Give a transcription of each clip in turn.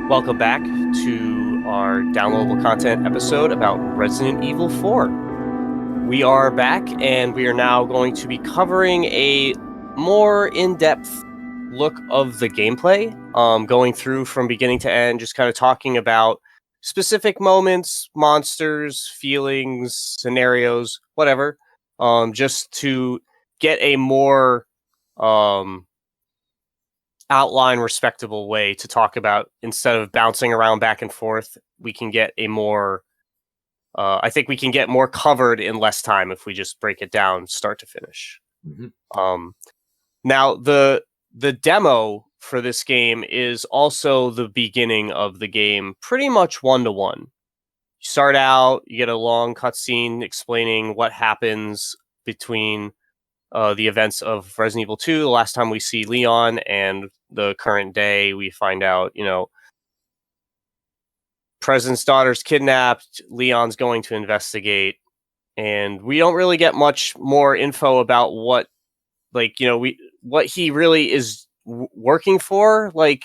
Welcome back to our downloadable content episode about Resident Evil 4. We are back, and we are now going to be covering a more in-depth look of the gameplay, going through from beginning to end, just kind of talking about specific moments, monsters, feelings, scenarios, whatever, just to get a more outline respectable way to talk about. Instead of bouncing around back and forth, we can get a more I think we can get more covered in less time if we just break it down start to finish. Now the demo for this game is also the beginning of the game, pretty much 1-to-1. You start out, you get a long cutscene explaining what happens between the events of Resident Evil 2, the last time we see Leon, and the current day. We find out, President's daughter's kidnapped, Leon's going to investigate, and we don't really get much more info about what he really is working for. Like,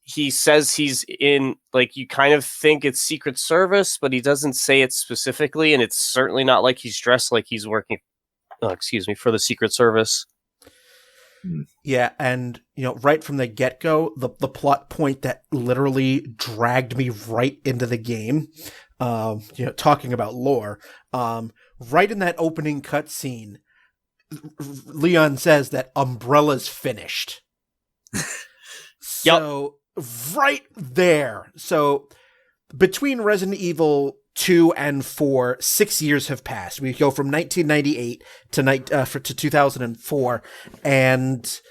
he says he's in, you kind of think it's Secret Service, but he doesn't say it specifically, and it's certainly not like he's dressed like he's working for the Secret Service. Yeah, and right from the get-go, the plot point that literally dragged me right into the game, talking about lore, right in that opening cutscene, Leon says that Umbrella's finished. So, right there. So, between Resident Evil 2 and 4, 6 years have passed. We go from 1998 to 2004, and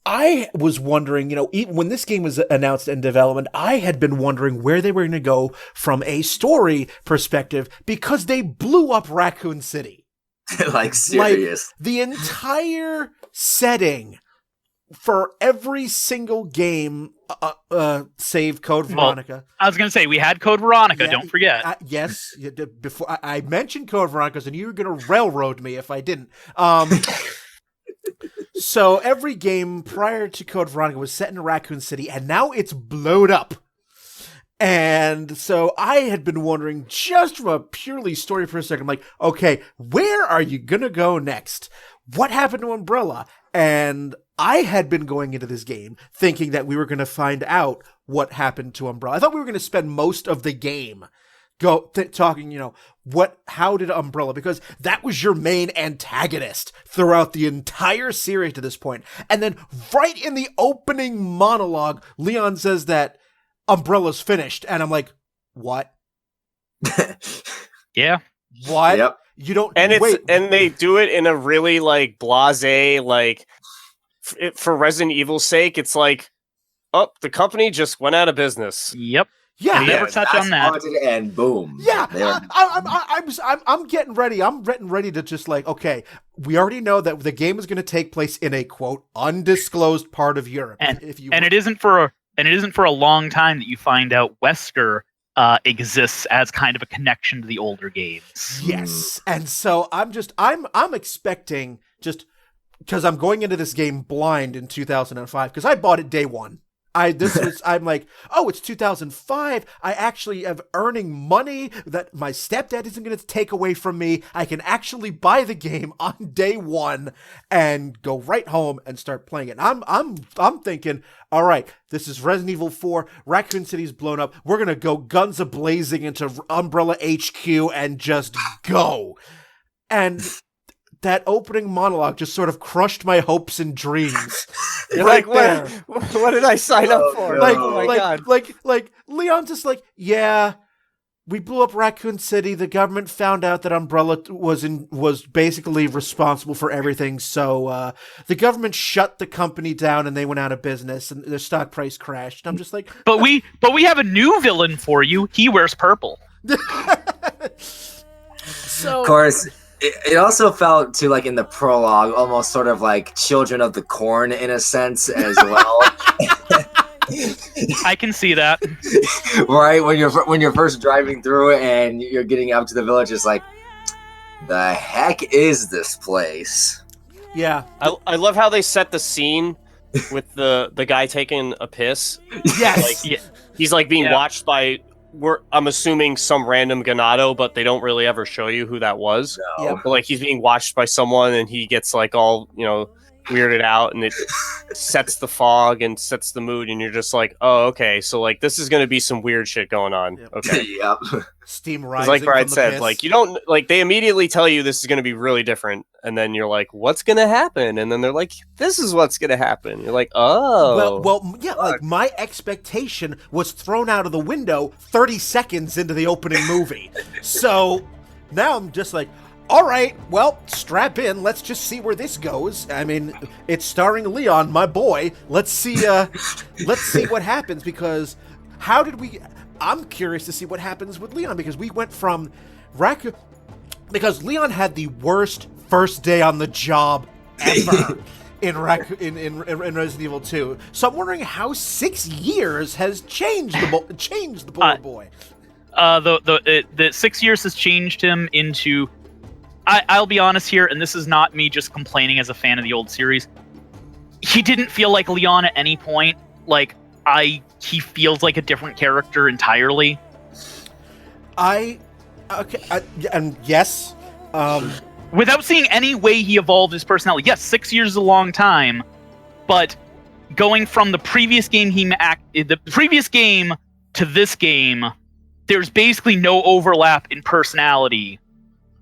I was wondering, even when this game was announced in development, I had been wondering where they were going to go from a story perspective, because they blew up Raccoon City. Serious. The entire setting for every single game, save Code Veronica. I was going to say, we had Code Veronica, don't forget. Yes, before I mentioned Code Veronica, and you were going to railroad me if I didn't. So every game prior to Code Veronica was set in Raccoon City, and now it's blown up. And so I had been wondering, just from a purely story perspective, I'm like, okay, where are you going to go next? What happened to Umbrella? And I had been going into this game thinking that we were going to find out what happened to Umbrella. I thought we were going to spend most of the game talking, how did Umbrella, because that was your main antagonist throughout the entire series to this point. And then right in the opening monologue, Leon says that Umbrella's finished. And I'm like, what? Yeah. What? Yep. You don't, and wait. And they do it in a really blasé, for Resident Evil's sake. It's like, the company just went out of business. Yep. Yeah. Never touch on that. And boom. Yeah. I'm getting ready. I'm getting ready to just okay, we already know that the game is going to take place in a quote undisclosed part of Europe. And it isn't for a long time that you find out Wesker exists as kind of a connection to the older games. Yes. And so I'm expecting, just because I'm going into this game blind in 2005, because I bought it day one. I'm like, it's 2005. I actually am earning money that my stepdad isn't going to take away from me. I can actually buy the game on day one and go right home and start playing it. I'm thinking, all right, this is Resident Evil 4. Raccoon City's blown up. We're going to go guns a-blazing into Umbrella HQ and just go. And that opening monologue just sort of crushed my hopes and dreams. You're like, what did I sign up for? No. God. Like Leon's just like, yeah, we blew up Raccoon City. The government found out that Umbrella was basically responsible for everything. So the government shut the company down and they went out of business and their stock price crashed. And I'm just like, but we have a new villain for you. He wears purple. So, of course. It also felt to in the prologue, almost sort of like Children of the Corn in a sense as well. I can see that. Right, when you're first driving through and you're getting out to the village, it's like, the heck is this place? Yeah. I love how they set the scene with the guy taking a piss. Yes. Like, he's like being watched by. I'm assuming some random Ganado, but they don't really ever show you who that was. No. Yep. But like he's being watched by someone, and he gets like all weirded out, and it sets the fog and sets the mood, and you're just like, oh, okay, so like this is gonna be some weird shit going on. Yep. Okay. Yep. Steam It's rising. like Brad from the said, piss. like you don't like they immediately tell you this is gonna be really different, and then you're like, what's gonna happen? And then they're like, this is what's gonna happen. You're like, oh, Well, yeah. Like my expectation was thrown out of the window 30 seconds into the opening movie. So now I'm just like, all right, well, strap in. Let's just see where this goes. I mean, it's starring Leon, my boy. Let's see. Let's see what happens, because how did we? I'm curious to see what happens with Leon, because we went from Raccoon. Because Leon had the worst first day on the job ever in Resident Evil 2. So I'm wondering how 6 years has changed the poor boy. The 6 years has changed him into. I'll be honest here, and this is not me just complaining as a fan of the old series. He didn't feel like Leon at any point. Like he feels like a different character entirely. And yes, without seeing any way he evolved his personality. Yes, 6 years is a long time, but going from the previous game to this game, there's basically no overlap in personality.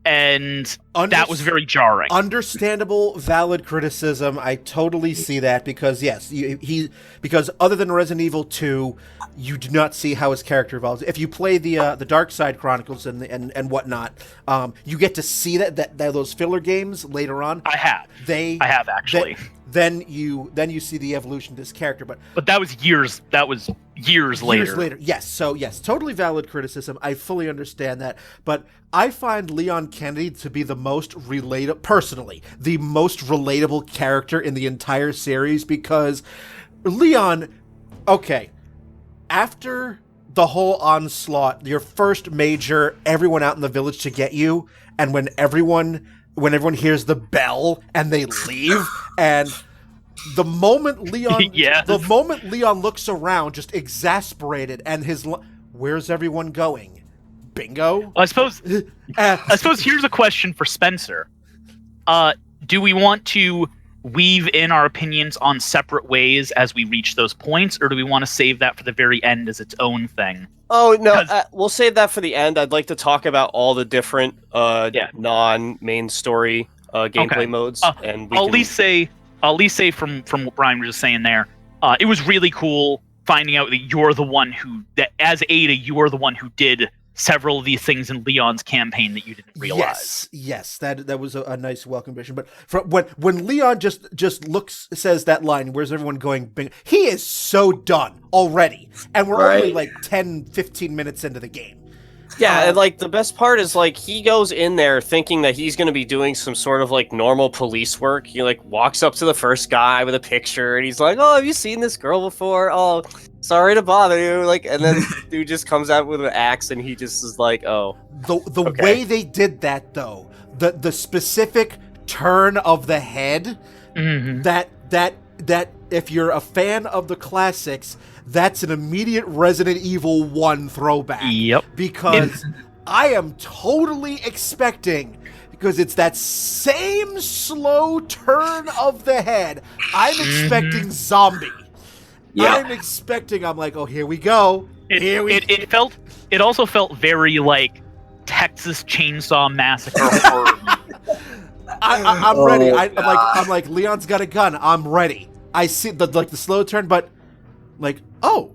And that was very jarring. Understandable, valid criticism. I totally see that, because yes, because other than Resident Evil 2, you do not see how his character evolves. If you play the Dark Side Chronicles and whatnot, you get to see that those filler games later on. I have actually. Then you see the evolution of this character, but that was years. That was years later. Years later, yes. So yes, totally valid criticism. I fully understand that, but I find Leon Kennedy to be the most personally, the most relatable character in the entire series, because Leon, okay, after the whole onslaught, your first major, everyone out in the village to get you, and when everyone hears the bell and they leave, and the moment Leon looks around, just exasperated, and where's everyone going? Bingo. I suppose here's a question for Spencer. Do we want to weave in our opinions on separate ways as we reach those points, or do we want to save that for the very end as its own thing? Oh, no, we'll save that for the end. I'd like to talk about all the different non-main story gameplay modes. And I'll at least say from what Brian was just saying there, it was really cool finding out that as Ada, you are the one who did several of these things in Leon's campaign that you didn't realize. Yes, that was a nice welcome addition. But when Leon just says that line, where's everyone going? Bing, he is so done already, and we're only like 10, 15 minutes into the game. Yeah, and like the best part is like he goes in there thinking that he's going to be doing some sort of like normal police work. He like walks up to the first guy with a picture, and he's like, "Oh, have you seen this girl before? Oh, sorry to bother you." Like, and then dude just comes out with an axe, and he just is like, "Oh." The way they did that, though, the specific turn of the head, that if you're a fan of the classics, that's an immediate Resident Evil 1 throwback. Yep. Because I am totally expecting, because it's that same slow turn of the head, I'm expecting zombie. Yeah. I'm like, oh, here we go. It also felt very like Texas Chainsaw Massacre horror. I'm ready. I'm like, Leon's got a gun. I'm ready. I see the slow turn, but like, oh,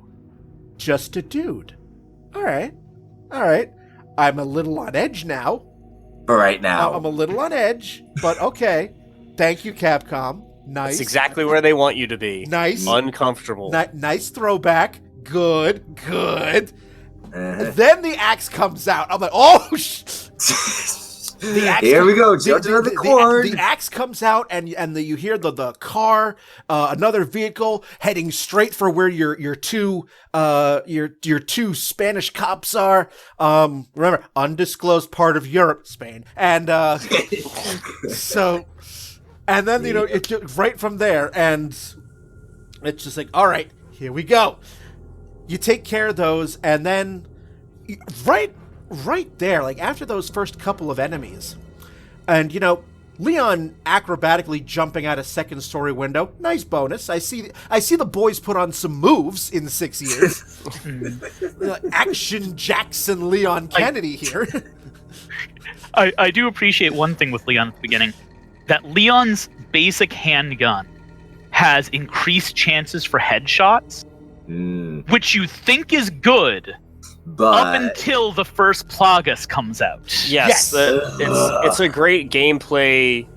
just a dude. All right. I'm a little on edge now. For right now. I'm a little on edge, but okay. Thank you, Capcom. Nice. That's exactly where they want you to be. Nice. Uncomfortable. Nice throwback. Good. Then the axe comes out. I'm like, oh, here we go, judge of the corn. The axe comes out, and you hear the car, another vehicle heading straight for where your two Spanish cops are. Remember, undisclosed part of Europe, Spain, and so, and then it's right from there, and It's just like, all right, here we go. You take care of those, and then right there, like after those first couple of enemies, and Leon acrobatically jumping out a second-story window. Nice bonus. I see the boys put on some moves in 6 years. Action Jackson Leon Kennedy here. I do appreciate one thing with Leon at the beginning, that Leon's basic handgun has increased chances for headshots, which you think is good, but up until the first Plagas comes out. Yes. It's a great gameplay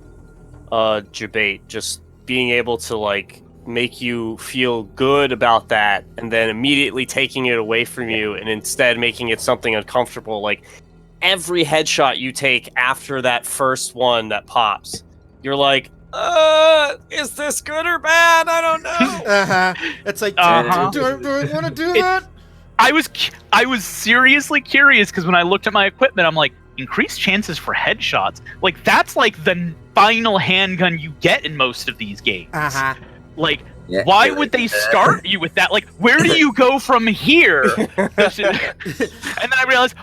debate, just being able to like make you feel good about that and then immediately taking it away from you and instead making it something uncomfortable. Like every headshot you take after that first one that pops, you're like, is this good or bad? I don't know. It's like, do I want to do that? I was seriously curious, because when I looked at my equipment, I'm like, increased chances for headshots? Like, that's like the final handgun you get in most of these games. Like, why would they start you with that? Like, where do you go from here? And then I realized,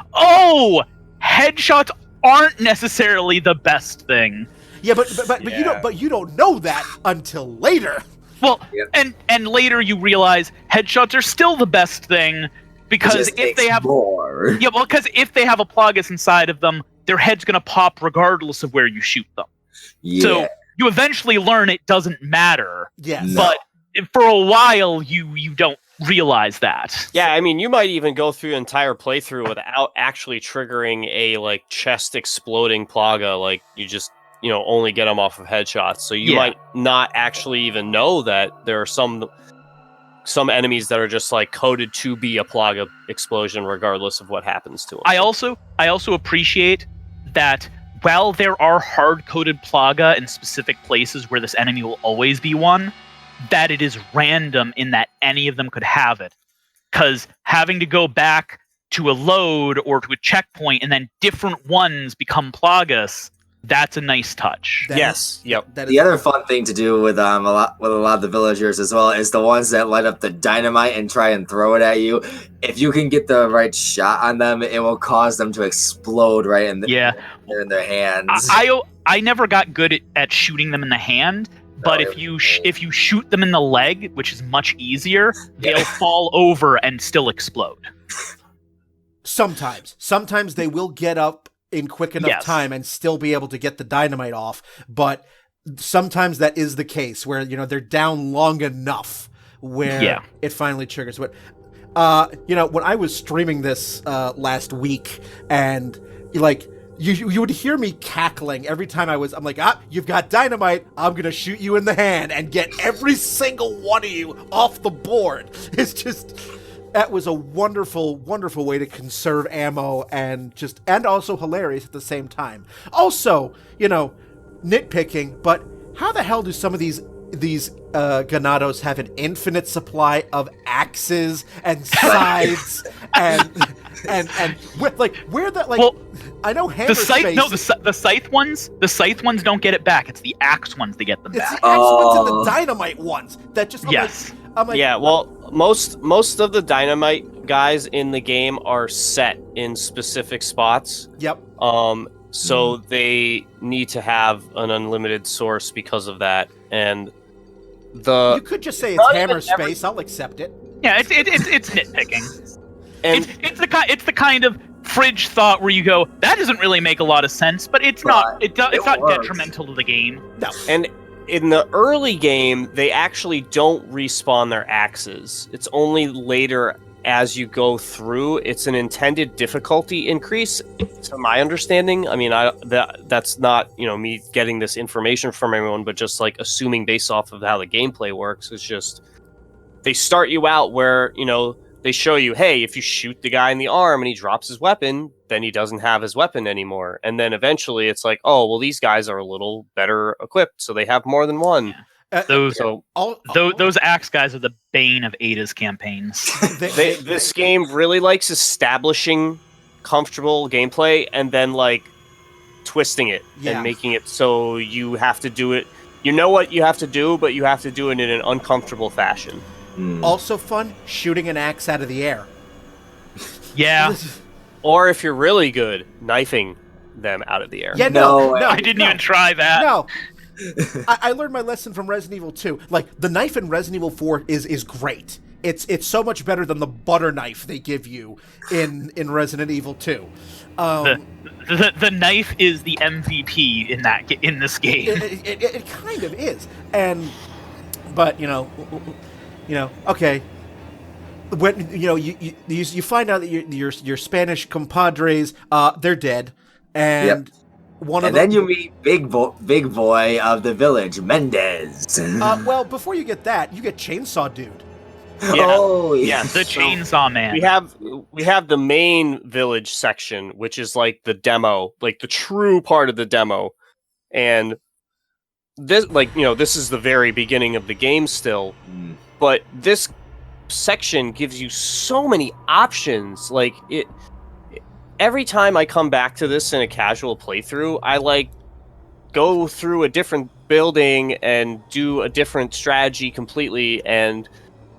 headshots aren't necessarily the best thing. Yeah, but you don't know that until later. Well, and later you realize headshots are still the best thing, because if they have more. Yeah, well, because if they have a Plagas inside of them, their head's gonna pop regardless of where you shoot them. Yeah. So you eventually learn it doesn't matter. Yes. No. But for a while you don't realize that. Yeah, I mean, you might even go through an entire playthrough without actually triggering a like chest exploding Plaga. Like you just only get them off of headshots. So you might not actually even know that there are some enemies that are just like coded to be a Plaga explosion regardless of what happens to them. I also appreciate that while there are hard-coded Plaga in specific places where this enemy will always be one, that it is random in that any of them could have it. Because having to go back to a load or to a checkpoint and then different ones become Plagas, that's a nice touch. Yep. The other fun thing to do with a lot of the villagers as well is the ones that light up the dynamite and try and throw it at you. If you can get the right shot on them, it will cause them to explode right in their hands. I never got good at shooting them in the hand, but if you shoot them in the leg, which is much easier, they'll fall over and still explode. Sometimes they will get up in quick enough time and still be able to get the dynamite off, but sometimes that is the case where they're down long enough where it finally triggers. But when I was streaming this last week, and you would hear me cackling every time I'm like, you've got dynamite, I'm gonna shoot you in the hand and get every single one of you off the board. It's just, that was a wonderful, wonderful way to conserve ammo and also hilarious at the same time. Also, nitpicking, but how the hell do some of these Ganados have an infinite supply of axes and scythes and where that well, I know hammer space. The scythe ones don't get it back. It's the axe ones that get them back. It's the axe ones and the dynamite ones that just I'm like, yeah, well, most of the dynamite guys in the game are set in specific spots. Yep. So they need to have an unlimited source because of that. And you could just say it's hammer space. I'll accept it. Yeah, it's nitpicking. And it's the kind of fridge thought where you go, that doesn't really make a lot of sense, but it's not detrimental to the game. No. And in the early game, they actually don't respawn their axes. It's only later as you go through. It's an intended difficulty increase, to my understanding. I mean, that's not me getting this information from everyone, but just like assuming based off of how the gameplay works. It's just they start you out where they show you, hey, if you shoot the guy in the arm and he drops his weapon, then he doesn't have his weapon anymore. And then eventually it's like, oh, well, these guys are a little better equipped, so they have more than one. Those axe guys are the bane of Ada's campaigns. This game really likes establishing comfortable gameplay and then like twisting it and making it so you have to do it You know what you have to do, but you have to do it in an uncomfortable fashion. Also fun, shooting an axe out of the air. Yeah. Or if you're really good, knifing them out of the air. Yeah, no, I didn't even try that. No. I learned my lesson from Resident Evil 2. Like, the knife in Resident Evil 4 is great. It's so much better than the butter knife they give you in Resident Evil 2. The knife is the MVP in this game. It kind of is. But okay. When you find out that your Spanish compadres they're dead, and then you meet big boy of the village, Mendez. Well, before you get that, you get Chainsaw Dude. Yeah. Oh, yeah. The Chainsaw Man. We have the main village section, which is like the demo, like the true part of the demo, and this, this is the very beginning of the game still, but this section gives you so many options. Like every time I come back to this in a casual playthrough, I go through a different building and do a different strategy completely, and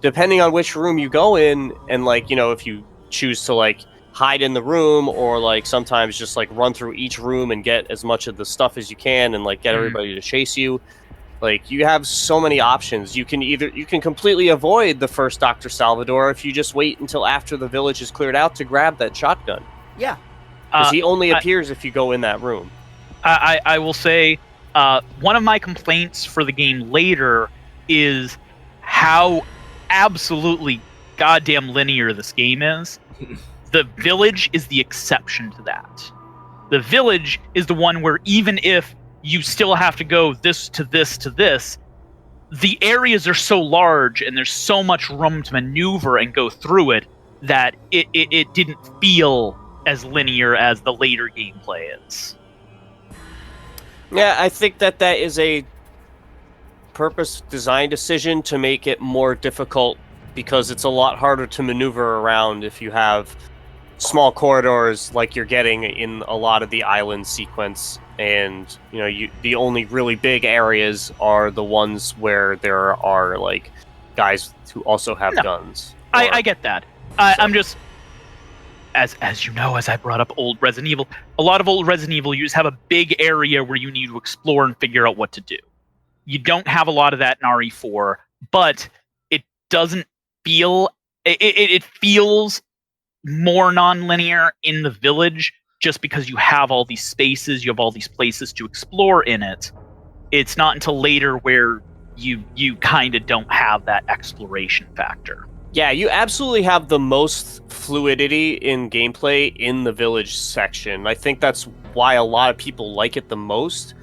depending on which room you go in, and if you choose to hide in the room, or sometimes just run through each room and get as much of the stuff as you can, and get everybody to chase you. You have so many options. You can completely avoid the first Dr. Salvador if you just wait until after the village is cleared out to grab that shotgun. Yeah. Because he only appears if you go in that room. I will say, one of my complaints for the game later is how absolutely goddamn linear this game is. The village is the exception to that. The village is the one where even if you still have to go this to this to this, the areas are so large and there's so much room to maneuver and go through it that it didn't feel as linear as the later gameplay is. Yeah, I think that is a purpose design decision to make it more difficult, because it's a lot harder to maneuver around if you have small corridors like you're getting in a lot of the island sequence, and the only really big areas are the ones where there are guys who also have guns. I get that. I'm just, as you know, as I brought up old Resident Evil, a lot of old Resident Evil, you just have a big area where you need to explore and figure out what to do. You don't have a lot of that in RE4, but it doesn't feel... It feels more non-linear in the village, just because you have all these spaces, you have all these places to explore in it. It's not until later where you kind of don't have that exploration factor. Yeah, you absolutely have the most fluidity in gameplay in the village section. I think that's why a lot of people like it the most,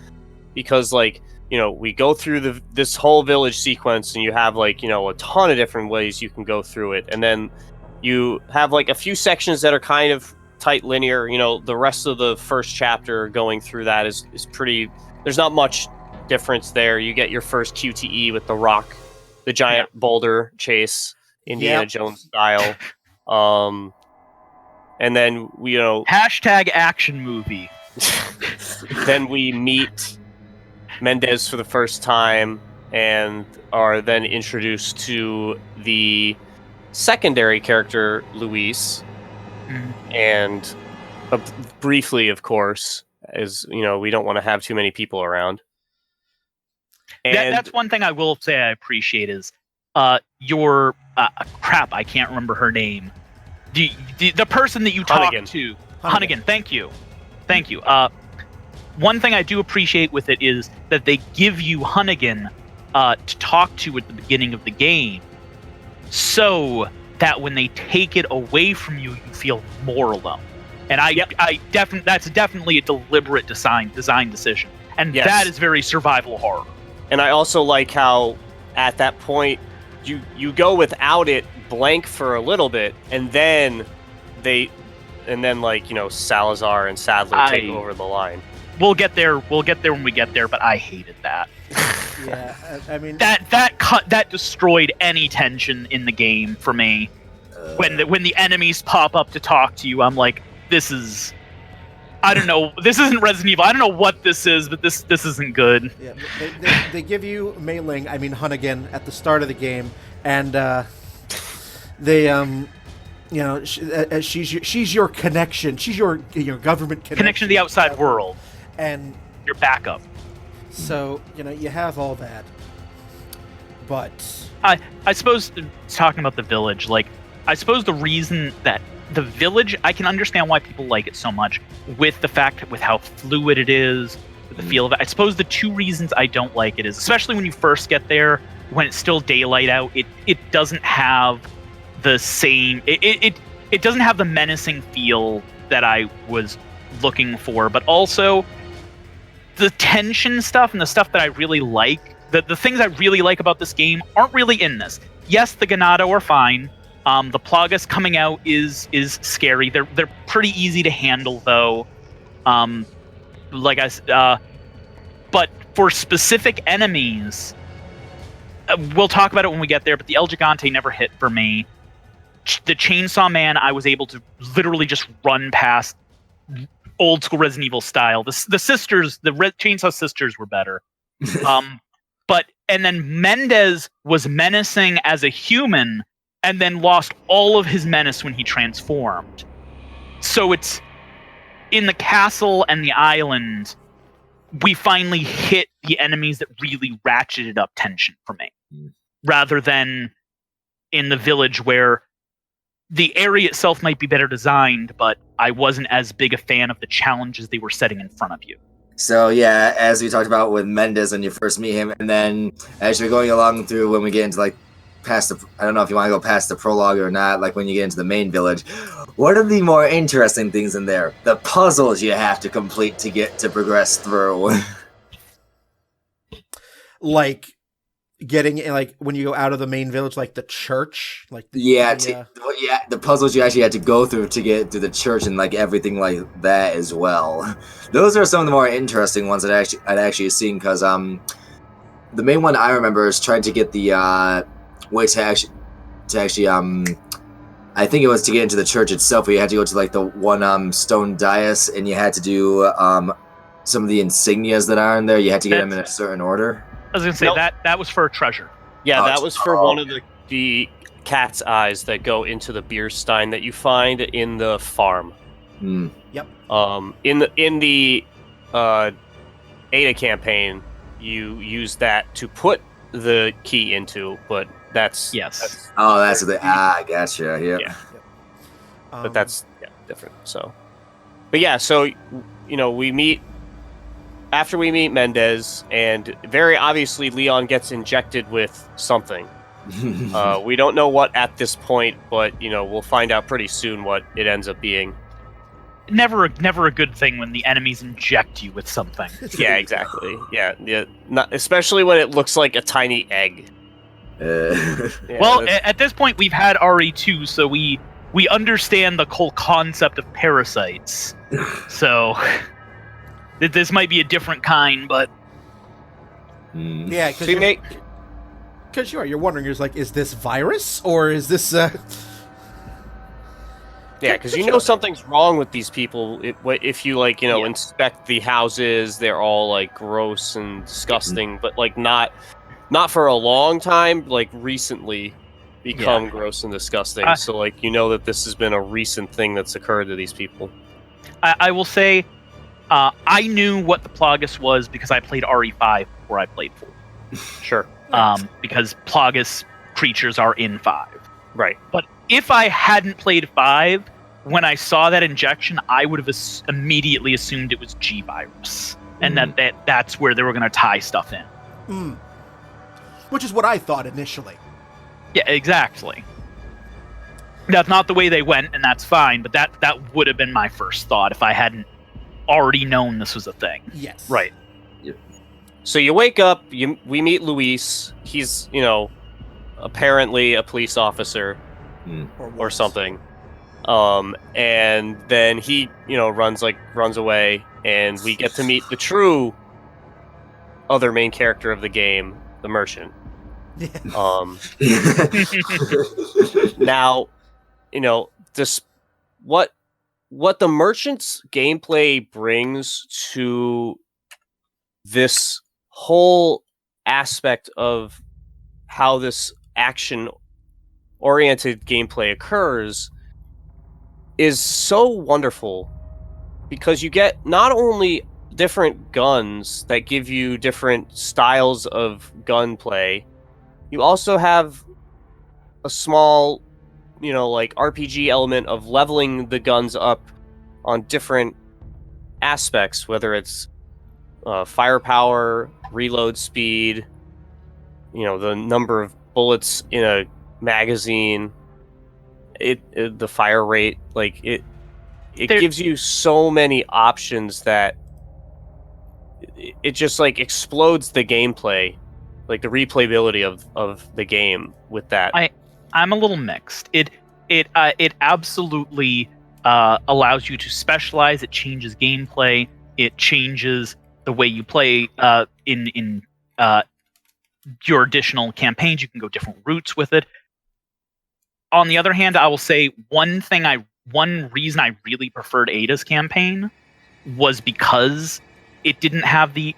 because we go through this whole village sequence, and you have a ton of different ways you can go through it, and then you have a few sections that are kind of tight linear. The rest of the first chapter going through that is pretty. There's not much difference there. You get your first QTE with the rock, the giant boulder chase, Indiana Jones style, and then hashtag action movie. Then we meet Mendez for the first time and are then introduced to the secondary character, Luis, and briefly, of course, as we don't want to have too many people around. And that's one thing I will say I appreciate is your crap. I can't remember her name. The person that you talked to, Hunnigan. Thank you. One thing I do appreciate with it is that they give you Hunnigan to talk to at the beginning of the game, so that when they take it away from you, you feel more alone. And that's definitely a deliberate design decision, and that is very survival horror. And I also like how at that point you go without it blank for a little bit, and then Salazar and Sadler take over the line. We'll get there when we get there, but I hated that. Yeah, I mean that destroyed any tension in the game for me. When the enemies pop up to talk to you, I'm like, this is I don't know. This isn't Resident Evil. I don't know what this is, but this isn't good. Yeah, they give you Hunnigan at the start of the game, and she's your connection. She's your government Connection to the outside world, and your backup. So you have all that, but I suppose talking about the village, like I suppose the reason that the village, I can understand why people like it so much with the fact with how fluid it is, with the feel of it. I suppose the two reasons I don't like it is, especially when you first get there, when it's still daylight out, it doesn't have the same, it doesn't have the menacing feel that I was looking for, but also the tension stuff and the stuff that I really like, the things I really like about this game aren't really in this. Yes, the Ganado are fine. The Plagas coming out is scary. They're pretty easy to handle though. But for specific enemies, we'll talk about it when we get there. But the El Gigante never hit for me. The Chainsaw Man, I was able to literally just run past old school Resident Evil style. The sisters, the Chainsaw Sisters, were better. And then Mendez was menacing as a human, and then lost all of his menace when he transformed. So it's in the castle and the island, we finally hit the enemies that really ratcheted up tension for me, rather than in the village where the area itself might be better designed, but I wasn't as big a fan of the challenges they were setting in front of you. So yeah, as we talked about with Mendez when you first meet him, and then as you're going along through when we get into like past the, I don't know if you want to go past the prologue or not, like when you get into the main village, what are the more interesting things in there? The puzzles you have to complete to get to progress through. Like getting like when you go out of the main village, like the church, like the puzzles you actually had to go through to get to the church and like everything like that as well. Those are some of the more interesting ones that I'd actually seen, because the main one I remember is trying to get the way to actually I think it was to get into the church itself, where you had to go to like the one stone dais, and you had to do some of the insignias that are in there. You had to get them in a certain order. I was gonna say that was for a treasure. Yeah, that was for one of the cat's eyes that go into the beer stein that you find in the farm. Yep. In the Ada campaign, you use that to put the key into, but that's that's the gotcha. Yeah. But that's different. So, but yeah, so we meet. After we meet Mendez, and very obviously Leon gets injected with something. We don't know what at this point, but we'll find out pretty soon what it ends up being. Never a good thing when the enemies inject you with something. Yeah, exactly. Yeah. Not, especially when it looks like a tiny egg. Well, at this point we've had RE2, so we understand the whole concept of parasites. So this might be a different kind, but yeah, because you're wondering, is this virus or is this? Yeah, because something's wrong with these people. If you inspect the houses, they're all like gross and disgusting, but like not for a long time. Like recently, become gross and disgusting. So that this has been a recent thing that's occurred to these people. I will say. I knew what the Plagas was because I played RE5 before I played 4. Sure. Because Plagas creatures are in 5. Right. But if I hadn't played 5, when I saw that injection, I would have immediately assumed it was G-Virus. And that's where they were going to tie stuff in. Which is what I thought initially. Yeah, exactly. That's not the way they went, and that's fine, but that would have been my first thought if I hadn't already known this was a thing. Yes. Right. Yep. So you wake up, we meet Luis. He's, apparently a police officer or something. And then he, runs away, and we get to meet the true other main character of the game, the merchant. Yeah. Now, what what the merchant's gameplay brings to this whole aspect of how this action-oriented gameplay occurs is so wonderful, because you get not only different guns that give you different styles of gunplay, you also have a small, like RPG element of leveling the guns up on different aspects, whether it's firepower, reload speed, the number of bullets in a magazine, the fire rate, it gives you so many options that it just explodes the gameplay, the replayability of the game with that. I'm a little mixed. It absolutely allows you to specialize. It changes gameplay. It changes the way you play in your additional campaigns. You can go different routes with it. On the other hand, I will say one reason I really preferred Ada's campaign was because it didn't have the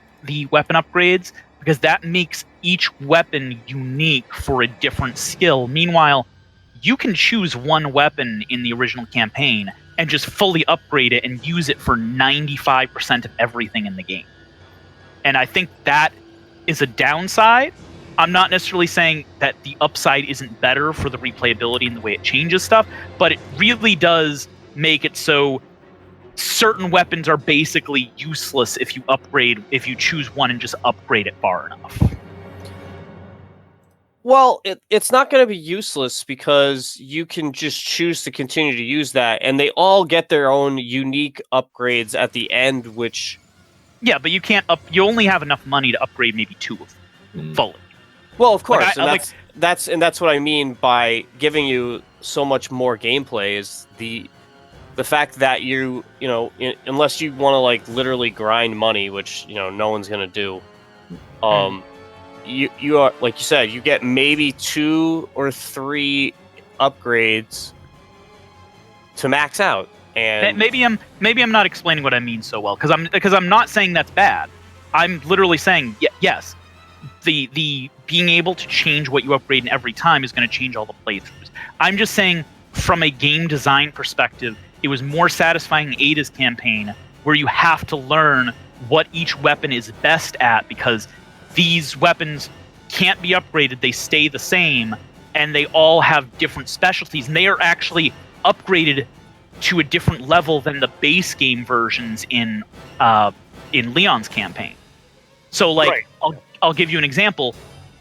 weapon upgrades, because that makes each weapon unique for a different skill. Meanwhile, you can choose one weapon in the original campaign and just fully upgrade it and use it for 95% of everything in the game. And I think that is a downside. I'm not necessarily saying that the upside isn't better for the replayability and the way it changes stuff, but it really does make it so certain weapons are basically useless if you choose one and just upgrade it far enough. Well, it's not going to be useless, because you can just choose to continue to use that, and they all get their own unique upgrades at the end, which... Yeah, but you can't you only have enough money to upgrade maybe 2 of them fully. Well, of course, that's what I mean by giving you so much more gameplay, is the fact that you unless you want to literally grind money, which no one's gonna do, you are, like you said, you get maybe 2 or 3 upgrades to max out. And maybe I'm not explaining what I mean so well, because I'm not saying that's bad. I'm literally saying yes, the being able to change what you upgrade in every time is going to change all the playthroughs. I'm just saying, from a game design perspective, it was more satisfying in Ada's campaign, where you have to learn what each weapon is best at, because these weapons can't be upgraded, they stay the same, and they all have different specialties, and they are actually upgraded to a different level than the base game versions in Leon's campaign. So, right. I'll give you an example.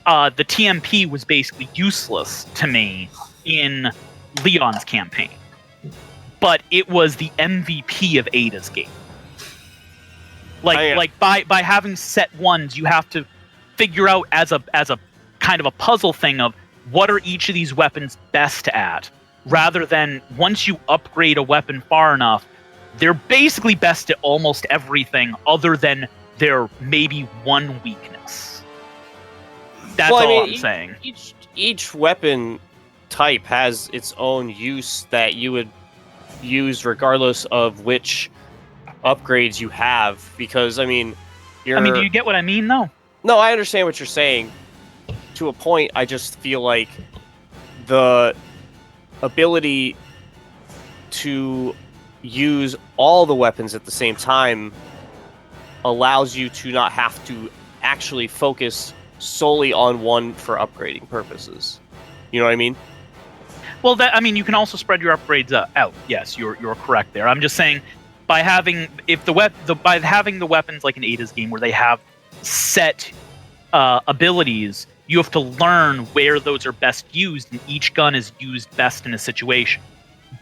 The TMP was basically useless to me in Leon's campaign, but it was the MVP of Ada's game. By having set ones, you have to figure out as a kind of a puzzle thing of what are each of these weapons best at, rather than once you upgrade a weapon far enough, they're basically best at almost everything other than their maybe one weakness. That's all I'm saying. Each weapon type has its own use that you would use regardless of which upgrades you have, because do you get what I mean, though? No, I understand what you're saying. To a point, I just feel like the ability to use all the weapons at the same time allows you to not have to actually focus solely on one for upgrading purposes. You know what I mean? Well, you can also spread your upgrades out. Yes, you're correct there. I'm just saying, by having the weapons like in Ada's game, where they have set abilities, you have to learn where those are best used, and each gun is used best in a situation.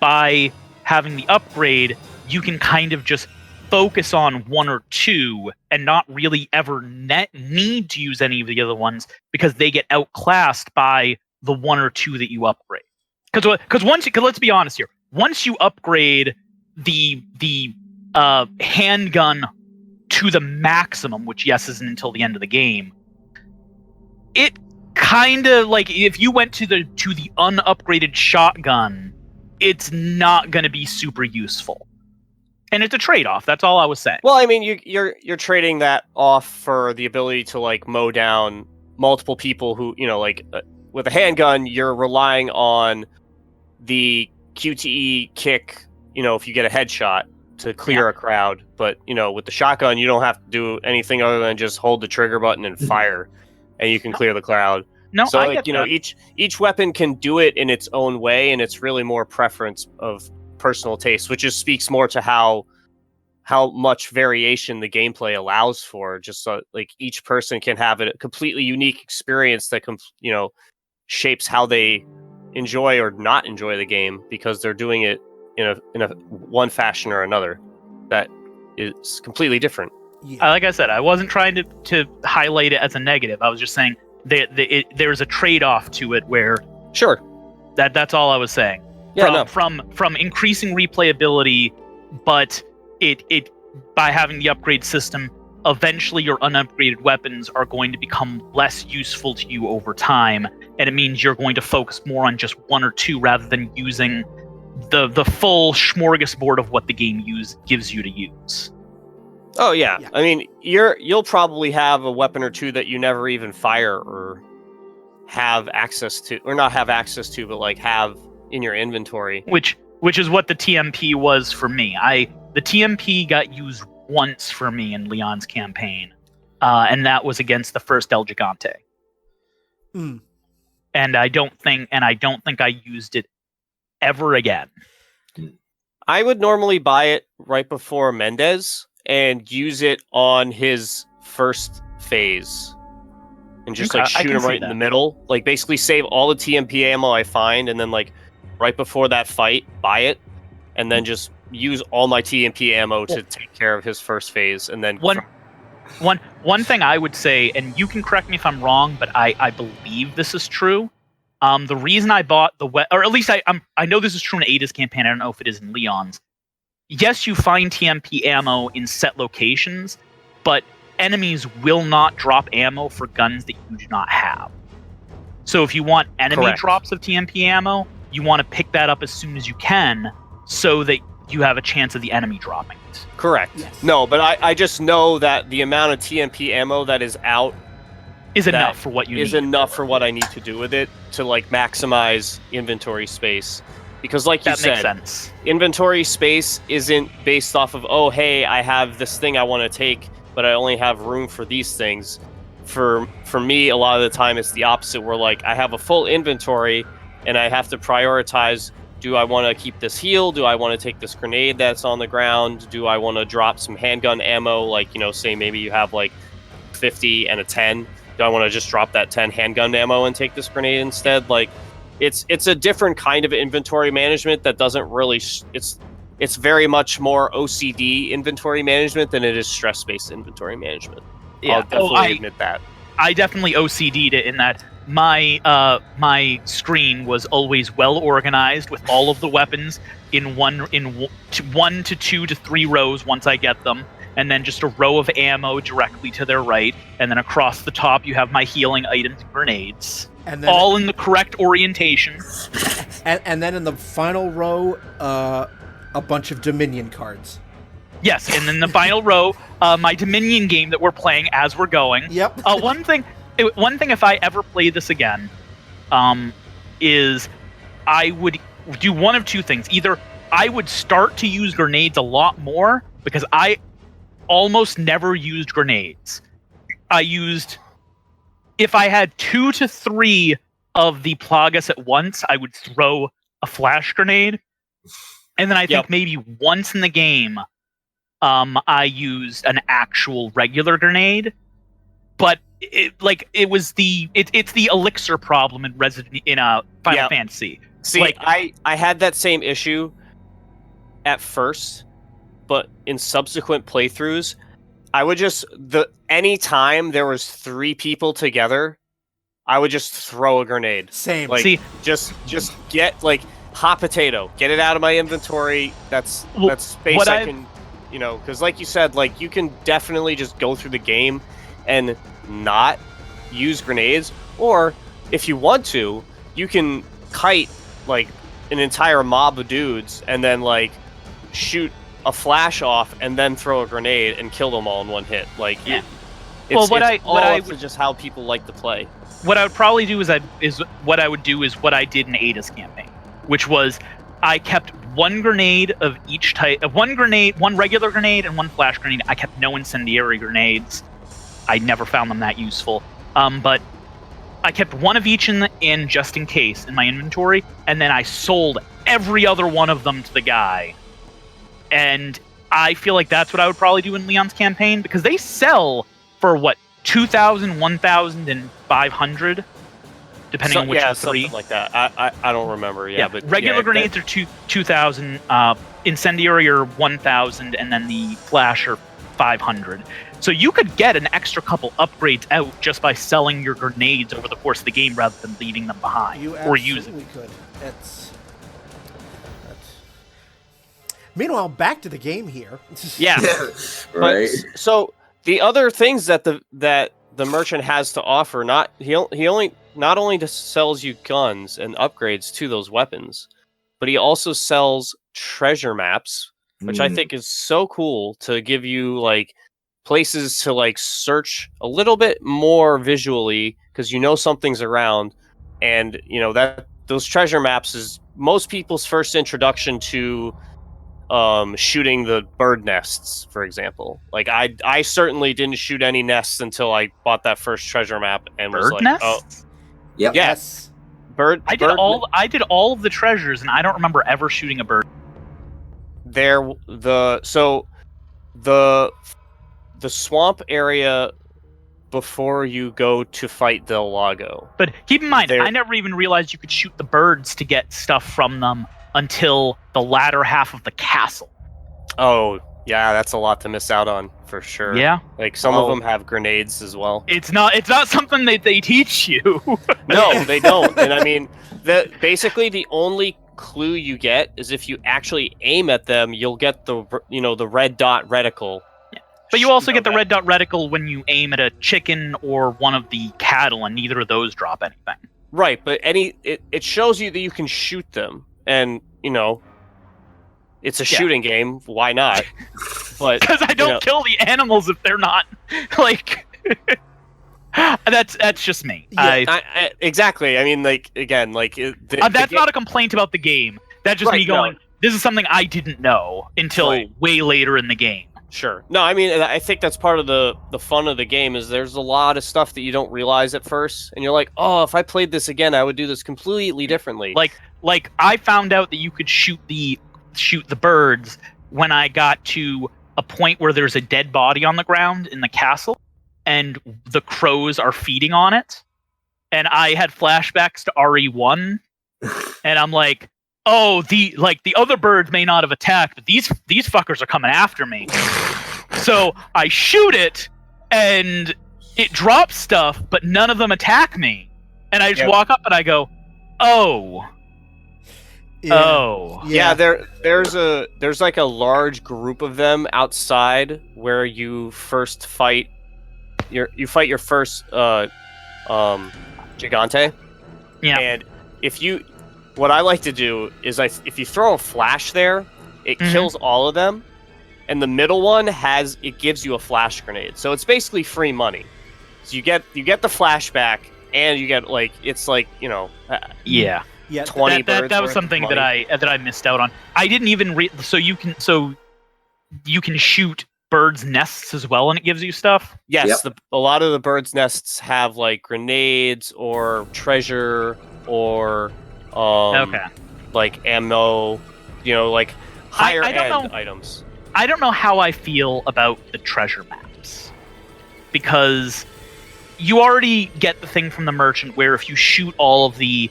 By having the upgrade, you can kind of just focus on one or two and not really ever need to use any of the other ones, because they get outclassed by the one or two that you upgrade. Because let's be honest here, once you upgrade the handgun to the maximum, which isn't until the end of the game, it kind of if you went to the unupgraded shotgun, it's not going to be super useful. And it's a trade-off. That's all I was saying. Well, I mean, you're trading that off for the ability to like mow down multiple people who, with a handgun, you're relying on the QTE kick, if you get a headshot to clear a crowd. But, with the shotgun, you don't have to do anything other than just hold the trigger button and fire, and you can clear the crowd. No, so, I get that. each weapon can do it in its own way, and it's really more preference of personal taste, which just speaks more to how much variation the gameplay allows for. Just so like each person can have a completely unique experience that shapes how they enjoy or not enjoy the game, because they're doing it in a one fashion or another that is completely different. Yeah. Like I said, I wasn't trying to highlight it as a negative. I was just saying there's a trade-off to it where Sure. That's all I was saying. Yeah, from increasing replayability, but it by having the upgrade system, eventually your unupgraded weapons are going to become less useful to you over time, and it means you're going to focus more on just one or two rather than using the full smorgasbord of what the game gives you to use. Oh yeah. I mean, you'll probably have a weapon or two that you never even fire or have access to, or not have access to, but like have in your inventory. Which is what the TMP was for me. The TMP got used once for me in Leon's campaign, and that was against the first El Gigante. Mm. And I don't think I used it ever again. I would normally buy it right before Mendez and use it on his first phase, and just like shoot him right in the middle. Like basically save all the TMP ammo I find, and then like right before that fight, buy it, and then just use all my TMP ammo to take care of his first phase, and then one thing I would say, and you can correct me if I'm wrong, but I believe this is true. The reason I bought or at least I know this is true in Ada's campaign. I don't know if it is in Leon's. Yes, you find TMP ammo in set locations, but enemies will not drop ammo for guns that you do not have. So if you want enemy drops of TMP ammo, you want to pick that up as soon as you can, so that you have a chance of the enemy dropping it. Correct. Yes. No, but I just know that the amount of TMP ammo that is out is enough for what you need. Is enough for what I need to do with it to like maximize inventory space. Because like you said, that makes sense. Inventory space isn't based off of, oh, hey, I have this thing I want to take, but I only have room for these things. For me, a lot of the time it's the opposite, where like I have a full inventory and I have to prioritize, do I want to keep this heal? Do I want to take this grenade that's on the ground? Do I want to drop some handgun ammo? Like, say maybe you have like 50 and a 10. Do I want to just drop that 10 handgun ammo and take this grenade instead? Like, it's a different kind of inventory management that doesn't really... It's very much more OCD inventory management than it is stress-based inventory management. Yeah. I'll definitely admit that. I definitely OCD'd it in that my screen was always well organized with all of the weapons in one to 2 to 3 rows once I get them, and then just a row of ammo directly to their right, and then across the top you have my healing items and grenades, and then, all in the correct orientation. And then in the final row, a bunch of Dominion cards. Yes, and then the final row, my Dominion game that we're playing as we're going. Yep. One thing, if I ever play this again, is I would do one of two things. Either I would start to use grenades a lot more, because I almost never used grenades. If I had 2 to 3 of the Plagas at once, I would throw a flash grenade. And then I think maybe once in the game, I used an actual regular grenade. But it's the elixir problem in Final Fantasy. See, I had that same issue at first, but in subsequent playthroughs, I would any time there was 3 people together, I would just throw a grenade. Same. Just get hot potato, get it out of my inventory. That's space I can, because like you said, you can definitely just go through the game and not use grenades, or if you want to, you can kite an entire mob of dudes and then shoot a flash off and then throw a grenade and kill them all in one hit. Like, Yeah. it's What all I up to just how people like to play. What I would probably do is what I did in Ada's campaign, which was I kept one grenade of each type, one regular grenade and one flash grenade. I kept no incendiary grenades. I never found them that useful. But I kept one of each in just in case in my inventory, and then I sold every other one of them to the guy. And I feel like that's what I would probably do in Leon's campaign, because they sell for what, 2,000, 1,000, and 500, depending on which of the three. Something like that. I don't remember. Yeah, but regular grenades are 2,000, incendiary are 1,000, and then the flash are 500. So you could get an extra couple upgrades out just by selling your grenades over the course of the game rather than leaving them behind or using them. You absolutely could. That's... Meanwhile, back to the game here. Yeah. Right. But, so the other things that the merchant has to offer, not only just sells you guns and upgrades to those weapons, but he also sells treasure maps, which I think is so cool, to give you like places to like search a little bit more visually, because you know something's around. And that those treasure maps is most people's first introduction to shooting the bird nests, for example. Like I certainly didn't shoot any nests until I bought that first treasure map and Bird was like, nests? oh, Yep. yes, bird. I did all of the treasures, and I don't remember ever shooting a bird. The swamp area before you go to fight Del Lago. But keep in mind, I never even realized you could shoot the birds to get stuff from them until the latter half of the castle. Oh, yeah, that's a lot to miss out on, for sure. Yeah. Like, some of them have grenades as well. It's not something that they teach you. No, they don't. And I mean, basically the only clue you get is if you actually aim at them, you'll get the red dot reticle. But you also get the red dot reticle when you aim at a chicken or one of the cattle, and neither of those drop anything. Right, but it shows you that you can shoot them, and it's a shooting game. Why not? But because I don't kill the animals if they're not like. That's just me. Yeah, exactly. I mean, like, again, like that's not a complaint about the game. That's just me going. No. This is something I didn't know until way later in the game. Sure. No, I mean, I think that's part of the fun of the game, is there's a lot of stuff that you don't realize at first, and you're like, oh, if I played this again, I would do this completely differently. Like I found out that you could shoot the birds when I got to a point where there's a dead body on the ground in the castle, and the crows are feeding on it, and I had flashbacks to RE1, and I'm like, oh, the other birds may not have attacked, but these fuckers are coming after me. So I shoot it, and it drops stuff, but none of them attack me. And I just walk up and I go, oh. Yeah. Oh. Yeah, there's like a large group of them outside where you first fight your first Gigante. Yeah. And what I like to do is if you throw a flash there, it kills all of them, and the middle one gives you a flash grenade. So it's basically free money. So you get the flashback, and you get yeah. 20 birds. That was something that I missed out on. I didn't even so you can shoot birds' nests as well, and it gives you stuff. Yes, a lot of the birds' nests have like grenades or treasure or like ammo, like higher end items. I don't know how I feel about the treasure maps, because you already get the thing from the merchant where if you shoot all of the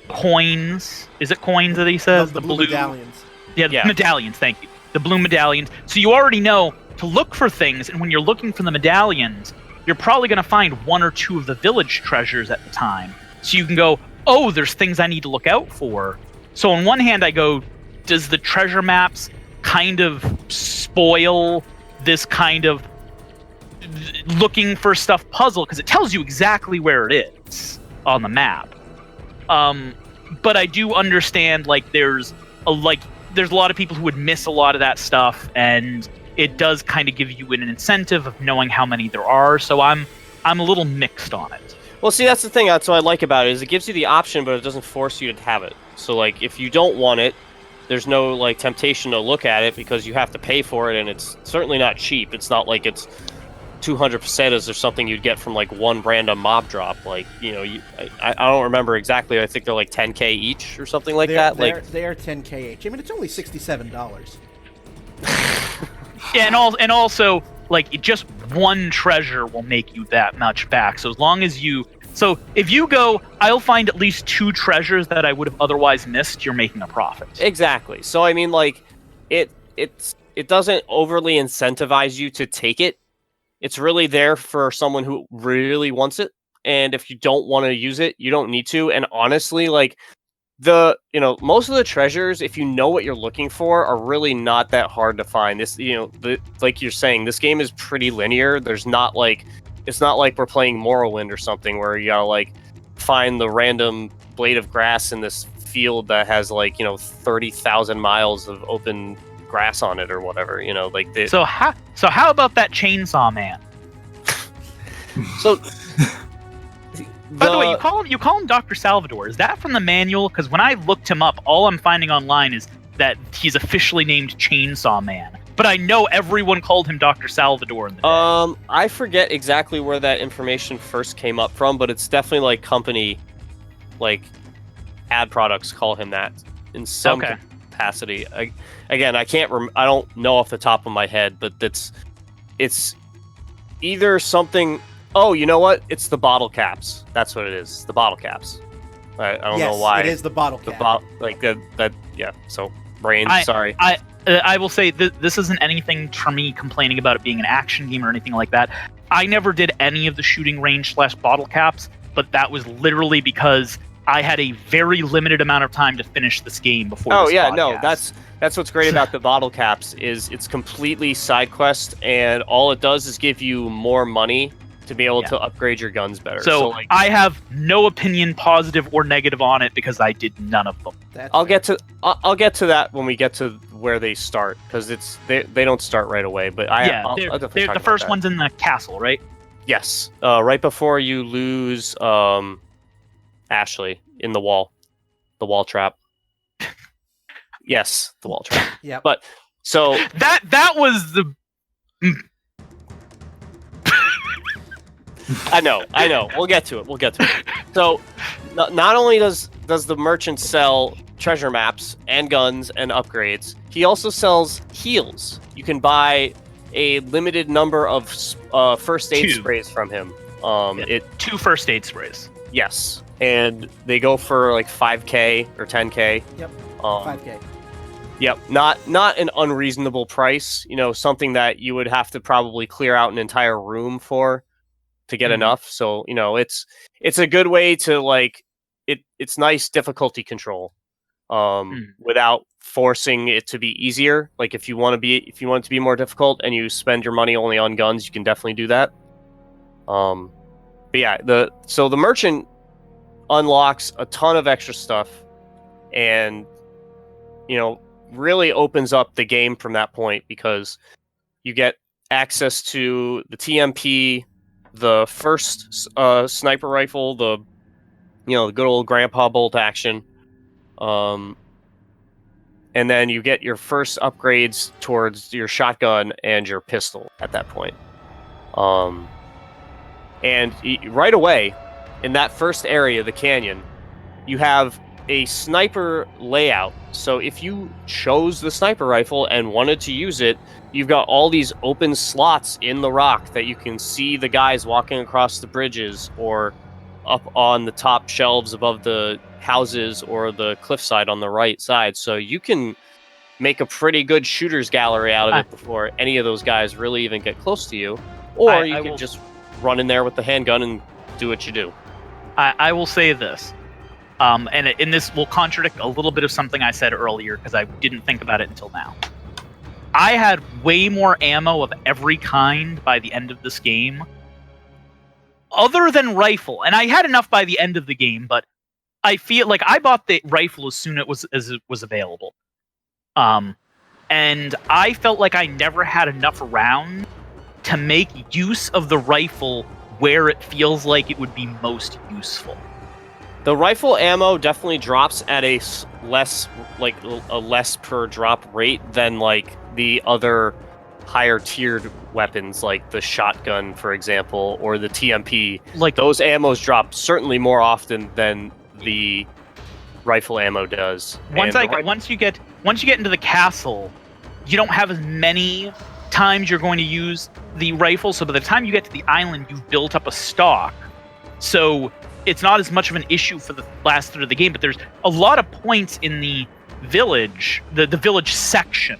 coins, is it coins that he says? The blue medallions. Yeah, the medallions, thank you. The blue medallions. So you already know to look for things, and when you're looking for the medallions, you're probably going to find one or two of the village treasures at the time. So you can go, oh, there's things I need to look out for. So on one hand, I go, does the treasure maps kind of spoil this kind of looking for stuff puzzle? Because it tells you exactly where it is on the map. But I do understand, like, there's there's a lot of people who would miss a lot of that stuff, and it does kind of give you an incentive of knowing how many there are. So I'm a little mixed on it. Well, see, that's the thing. That's what I like about it, is it gives you the option, but it doesn't force you to have it. So, like, if you don't want it, there's no, like, temptation to look at it because you have to pay for it, and it's certainly not cheap. It's not like it's 200% as there's something you'd get from, like, one random mob drop. Like, you know, I don't remember exactly. I think they're, like, 10K each or something like that. They are 10K each. I mean, it's only $67. Yeah, and also, like, just one treasure will make you that much back. So as long as if you go, I'll find at least 2 treasures that I would have otherwise missed, you're making a profit. Exactly. So I mean, like, it doesn't overly incentivize you to take it. It's really there for someone who really wants it. And if you don't want to use it, you don't need to. And honestly, like, most of the treasures, if you know what you're looking for, are really not that hard to find. This, like you're saying, this game is pretty linear. It's not like we're playing Morrowind or something where you gotta, like, find the random blade of grass in this field that has, like, 30,000 miles of open grass on it or whatever. So how about that chainsaw man? So. By the way, you call him Dr. Salvador. Is that from the manual? Because when I looked him up, all I'm finding online is that he's officially named Chainsaw Man. But I know everyone called him Dr. Salvador in the day. I forget exactly where that information first came up from, but it's definitely, like, company, like, ad products call him that in some capacity. I don't know off the top of my head, but it's either something. Oh, you know what? It's the bottle caps. That's what it is. The bottle caps. I don't know why. Yes, it is the bottle cap. Yeah. So, brain. Sorry. I will say this isn't anything for me complaining about it being an action game or anything like that. I never did any of the shooting range / bottle caps, but that was literally because I had a very limited amount of time to finish this game before. Oh yeah, no, that's what's great about the bottle caps is it's completely side quest, and all it does is give you more money to be able to upgrade your guns better. So like, I have no opinion, positive or negative, on it because I did none of them. I'll get to that when we get to where they start, because they don't start right away. But I'll definitely talk the first about one's in the castle, right? Yes, right before you lose Ashley in the wall trap. Yes, the wall trap. Yeah. But so that was the. I know. We'll get to it. So, not only does the merchant sell treasure maps and guns and upgrades, he also sells heals. You can buy a limited number of first aid sprays from him. 2 first aid sprays. Yes, and they go for like 5K or 10K. Yep. 5K. Yep. Not an unreasonable price. Something that you would have to probably clear out an entire room for to get enough. So, it's a good way to, like, it's nice difficulty control without forcing it to be easier. Like, if you want it to be more difficult and you spend your money only on guns, you can definitely do that. But yeah, the merchant unlocks a ton of extra stuff and really opens up the game from that point, because you get access to the TMP, the first sniper rifle, the good old grandpa bolt action, and then you get your first upgrades towards your shotgun and your pistol at that point. And right away in that first area, the canyon, you have a sniper layout. So if you chose the sniper rifle and wanted to use it, you've got all these open slots in the rock that you can see the guys walking across the bridges or up on the top shelves above the houses or the cliffside on the right side. So you can make a pretty good shooter's gallery out of it before any of those guys really even get close to you. Or you can just run in there with the handgun and do what you do. I will say this. And this will contradict a little bit of something I said earlier, because I didn't think about it until now. I had way more ammo of every kind by the end of this game, other than rifle. And I had enough by the end of the game, but I feel like I bought the rifle as soon as it was available. And I felt like I never had enough rounds to make use of the rifle where it feels like it would be most useful. The rifle ammo definitely drops at a less per drop rate than like the other higher tiered weapons, like the shotgun, for example, or the TMP. Like those ammos drop certainly more often than the rifle ammo does. Once you get into the castle, you don't have as many times you're going to use the rifle. So by the time you get to the island, you've built up a stock. So it's not as much of an issue for the last third of the game. But there's a lot of points in the village, the village section,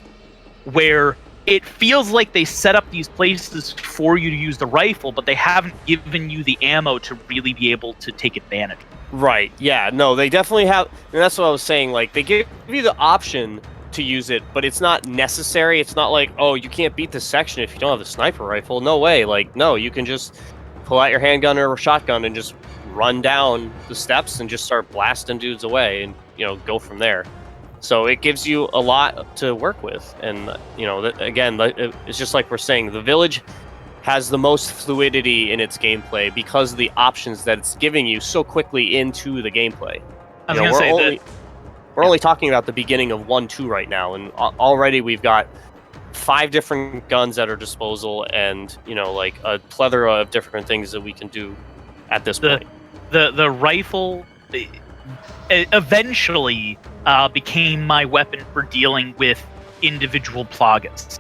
where it feels like they set up these places for you to use the rifle, but they haven't given you the ammo to really be able to take advantage. Right, yeah, no, they definitely have, and that's what I was saying, like, they give you the option to use it, but it's not necessary. It's not like, oh, you can't beat this section if you don't have the sniper rifle. No way, like, no, you can just pull out your handgun or shotgun and just run down the steps and just start blasting dudes away and, go from there. So it gives you a lot to work with. And, again, it's just like we're saying, the village has the most fluidity in its gameplay because of the options that it's giving you so quickly into the gameplay. We're only talking about the beginning of 1-2 right now, and already we've got 5 different guns at our disposal and, like a plethora of different things that we can do at this point. The rifle eventually became my weapon for dealing with individual Plagas.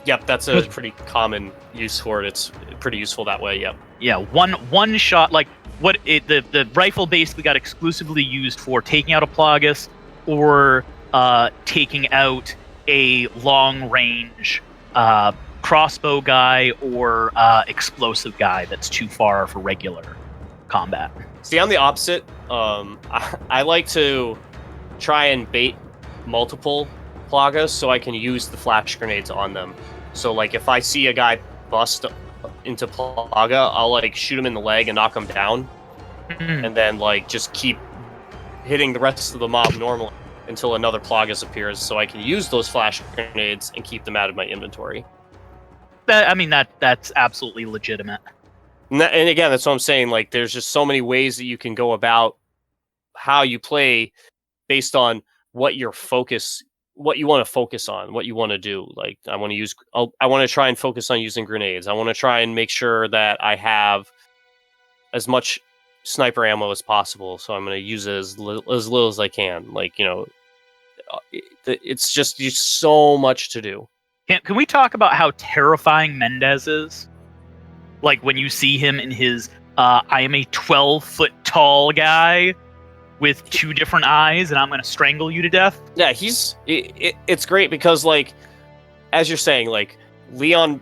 Yep, that's a pretty common use for it. It's pretty useful that way. Yep. Yeah, one shot. Like the rifle basically got exclusively used for taking out a Plagas or taking out a long range crossbow guy or explosive guy that's too far for regular combat. See, I'm the opposite. I like to try and bait multiple Plagas so I can use the flash grenades on them. So, like, if I see a guy bust into Plaga, I'll, like, shoot him in the leg and knock him down. And then, like, just keep hitting the rest of the mob normally until another Plagas appears so I can use those flash grenades and keep them out of my inventory. That's absolutely legitimate. And again, that's what I'm saying. Like, there's just so many ways that you can go about how you play based on what you want to focus on, what you want to do. Like, I want to try and focus on using grenades. I want to try and make sure that I have as much sniper ammo as possible. So I'm going to use it as little as I can. Like, it's just so much to do. Can we talk about how terrifying Mendez is? Like, when you see him in his, I am a 12-foot tall guy with 2 different eyes, and I'm going to strangle you to death. Yeah, it's great because, like, as you're saying, like, Leon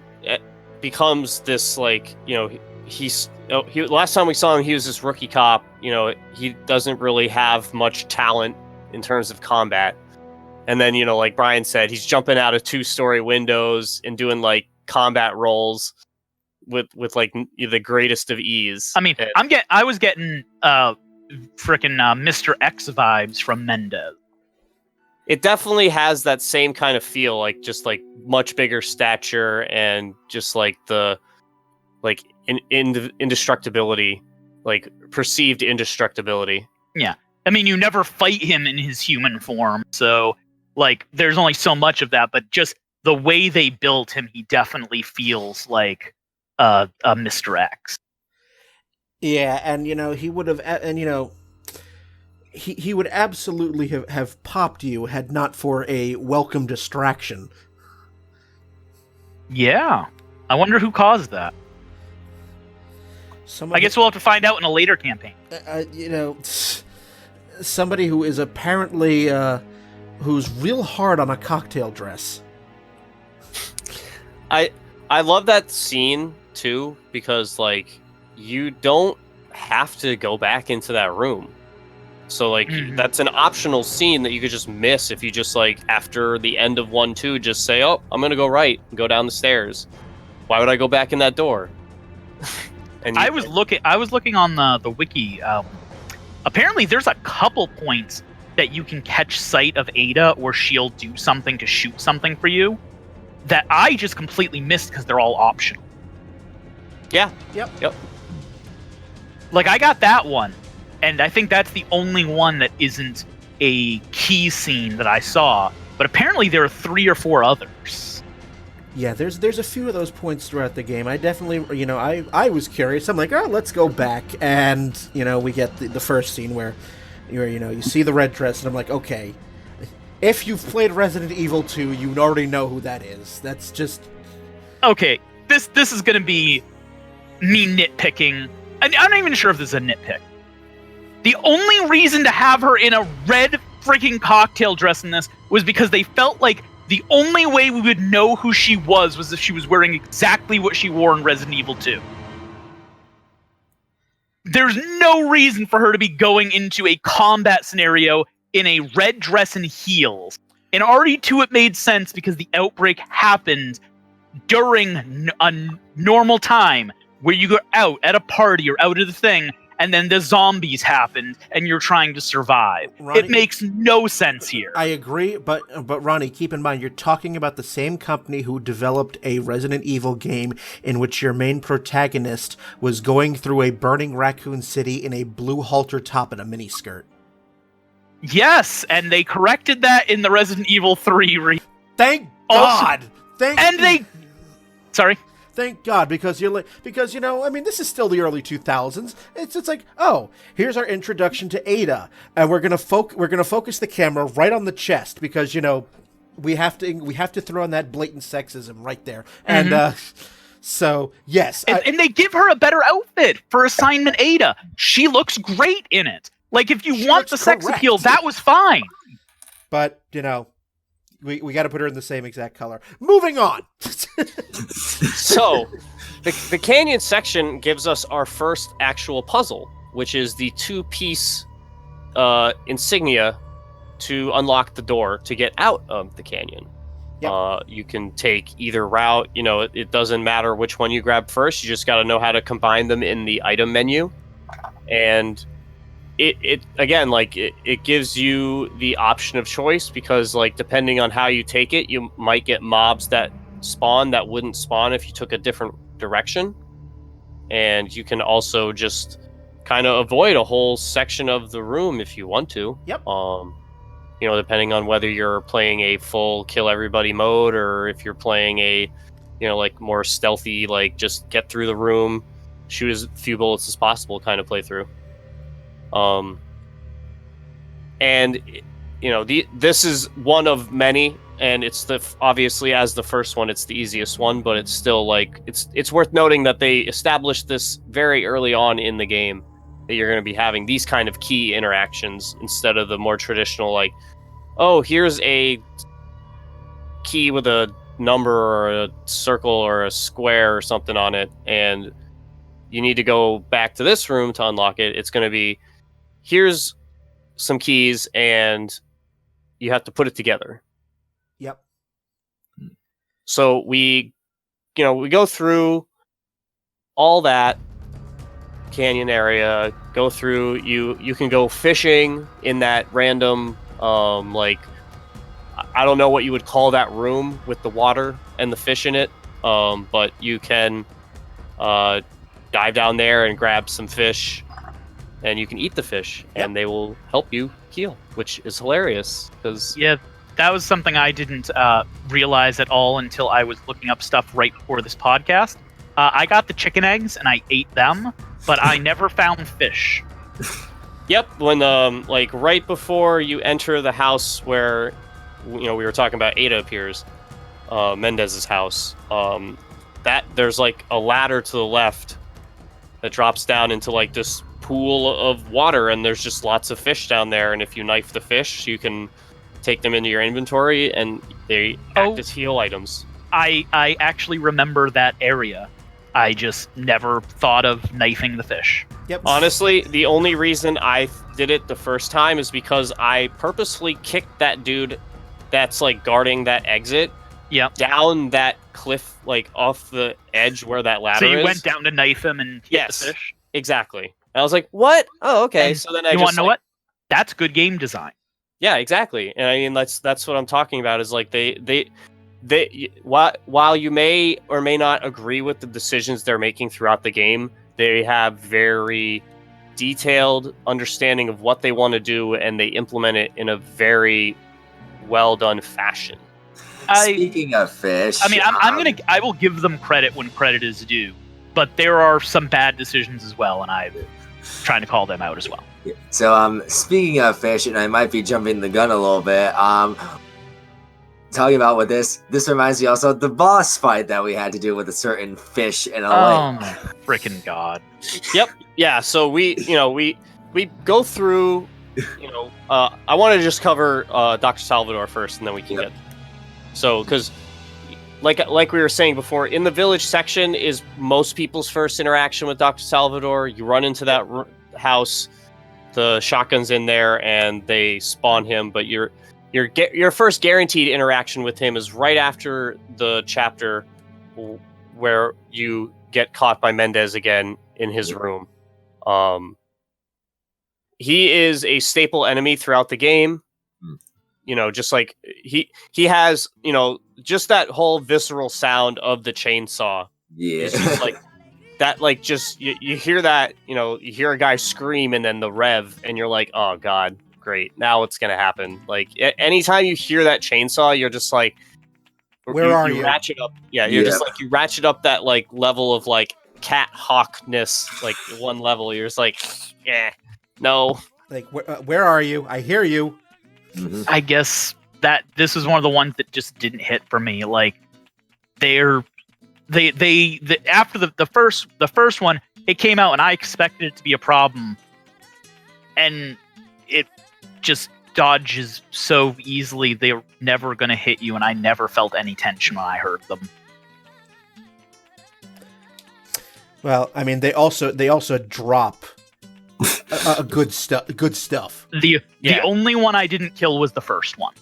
becomes this, like, last time we saw him, he was this rookie cop. He doesn't really have much talent in terms of combat. And then, like Brian said, he's jumping out of 2-story windows and doing, like, combat rolls with like the greatest of ease. I mean, I was getting frickin' Mr. X vibes from Mendez. It definitely has that same kind of feel, like just like much bigger stature and just like the like indestructibility, like perceived indestructibility. Yeah, I mean, you never fight him in his human form, so like there's only so much of that. But just the way they built him, he definitely feels like a Mr. X. Yeah, and he would have, and he would absolutely have popped you had not for a welcome distraction. Yeah, I wonder who caused that. I guess we'll have to find out in a later campaign. Somebody who is apparently who's real hard on a cocktail dress. I love that scene too, because like you don't have to go back into that room. So like that's an optional scene that you could just miss if you just like after the end of 1-2 just say, oh, I'm gonna go right and go down the stairs. Why would I go back in that door? And I was looking on the wiki. Apparently there's a couple points that you can catch sight of Ada or she'll do something to shoot something for you that I just completely missed because they're all optional. Yeah. Yep. Like, I got that one, and I think that's the only one that isn't a key scene that I saw, but apparently there are 3 or 4 others. Yeah, there's a few of those points throughout the game. I definitely, I was curious. I'm like, oh, let's go back, and we get the first scene where you see the red dress, and I'm like, okay, if you've played Resident Evil 2, you already know who that is. That's just okay. This is gonna be me nitpicking. I'm not even sure if this is a nitpick. The only reason to have her in a red freaking cocktail dress in this was because they felt like the only way we would know who she was if she was wearing exactly what she wore in Resident Evil 2. There's no reason for her to be going into a combat scenario in a red dress and heels. In RE2, it made sense because the outbreak happened during a normal time where you go out at a party or out of the thing, and then the zombies happened, and you're trying to survive. Ronny, it makes no sense here. I agree, but Ronny, keep in mind, you're talking about the same company who developed a Resident Evil game in which your main protagonist was going through a burning raccoon city in a blue halter top and a miniskirt. Yes, and they corrected that in the Resident Evil 3 Thank Also- God! Sorry? Thank God, because this is still the early 2000s. It's like, oh, here's our introduction to Ada, and we're gonna focus the camera right on the chest because we have to throw in that blatant sexism right there, and so yes, and they give her a better outfit for Assignment Ada. She looks great in it. Like, if you want the sex appeal, that was fine. But we got to put her in the same exact color. Moving on. So, the canyon section gives us our first actual puzzle, which is the 2-piece insignia to unlock the door to get out of the canyon. Yep. You can take either route. It doesn't matter which one you grab first. You just got to know how to combine them in the item menu. And it gives you the option of choice because, like, depending on how you take it, you might get mobs that spawn that wouldn't spawn if you took a different direction. And you can also just kind of avoid a whole section of the room if you want to. Yep. Depending on whether you're playing a full kill everybody mode or if you're playing a, more stealthy, like just get through the room, shoot as few bullets as possible kind of playthrough. This is one of many, and it's obviously as the first one, it's the easiest one, but it's still like it's worth noting that they established this very early on in the game that you're going to be having these kind of key interactions instead of the more traditional, like, oh, here's a key with a number or a circle or a square or something on it, and you need to go back to this room to unlock it. It's going to be, here's some keys and you have to put it together. Yep. So we go through all that canyon area, go through, you can go fishing in that random, I don't know what you would call that room with the water and the fish in it, but you can dive down there and grab some fish, and you can eat the fish, and they will help you heal, which is hilarious. Yeah, that was something I didn't realize at all until I was looking up stuff right before this podcast. I got the chicken eggs, and I ate them, but I never found fish. Yep, when right before you enter the house where we were talking about Ada appears, Mendez's house, that there's like a ladder to the left that drops down into like this pool of water, and there's just lots of fish down there, and if you knife the fish, you can take them into your inventory, and they act as heal items. I actually remember that area. I just never thought of knifing the fish. Yep. Honestly, the only reason I did it the first time is because I purposely kicked that dude that's like guarding that exit down that cliff, like off the edge where that ladder is. So you went down to knife him and hit the fish? Exactly. And I was like, what? Oh, okay. And so then I you just want to know what? That's good game design. Yeah, exactly. And I mean, that's what I'm talking about. Is like they while you may or may not agree with the decisions they're making throughout the game, they have very detailed understanding of what they want to do, and they implement it in a very well done fashion. Speaking of fish, I mean, I will give them credit when credit is due, but there are some bad decisions as well, and I'm trying to call them out as well. So, speaking of fish, and I might be jumping the gun a little bit. Talking about with this reminds me also of the boss fight that we had to do with a certain fish in a lake. Oh my freaking god! Yep. Yeah. So we go through. I want to just cover Dr. Salvador first, and then we can get. So, because like we were saying before, in the village section is most people's first interaction with Dr. Salvador. You run into that house, the shotgun's in there, and they spawn him. But your first guaranteed interaction with him is right after the chapter where you get caught by Mendez again in his room. He is a staple enemy throughout the game. Just like he has, just that whole visceral sound of the chainsaw. Yeah. It's just like that, like just you hear that, you hear a guy scream and then the rev, and you're like, oh god, great, now what's gonna happen? Like anytime you hear that chainsaw, you're just like, where are you? Ratchet up, you're just like you ratchet up that like level of like cat hawkness, like one level. You're just like, no, like where are you? I hear you. Mm-hmm. I guess that this was one of the ones that just didn't hit for me. Like after the first one, it came out and I expected it to be a problem, and it just dodges so easily. They're never going to hit you, and I never felt any tension when I heard them. Well, I mean, they also drop good stuff. The only one I didn't kill was the first one.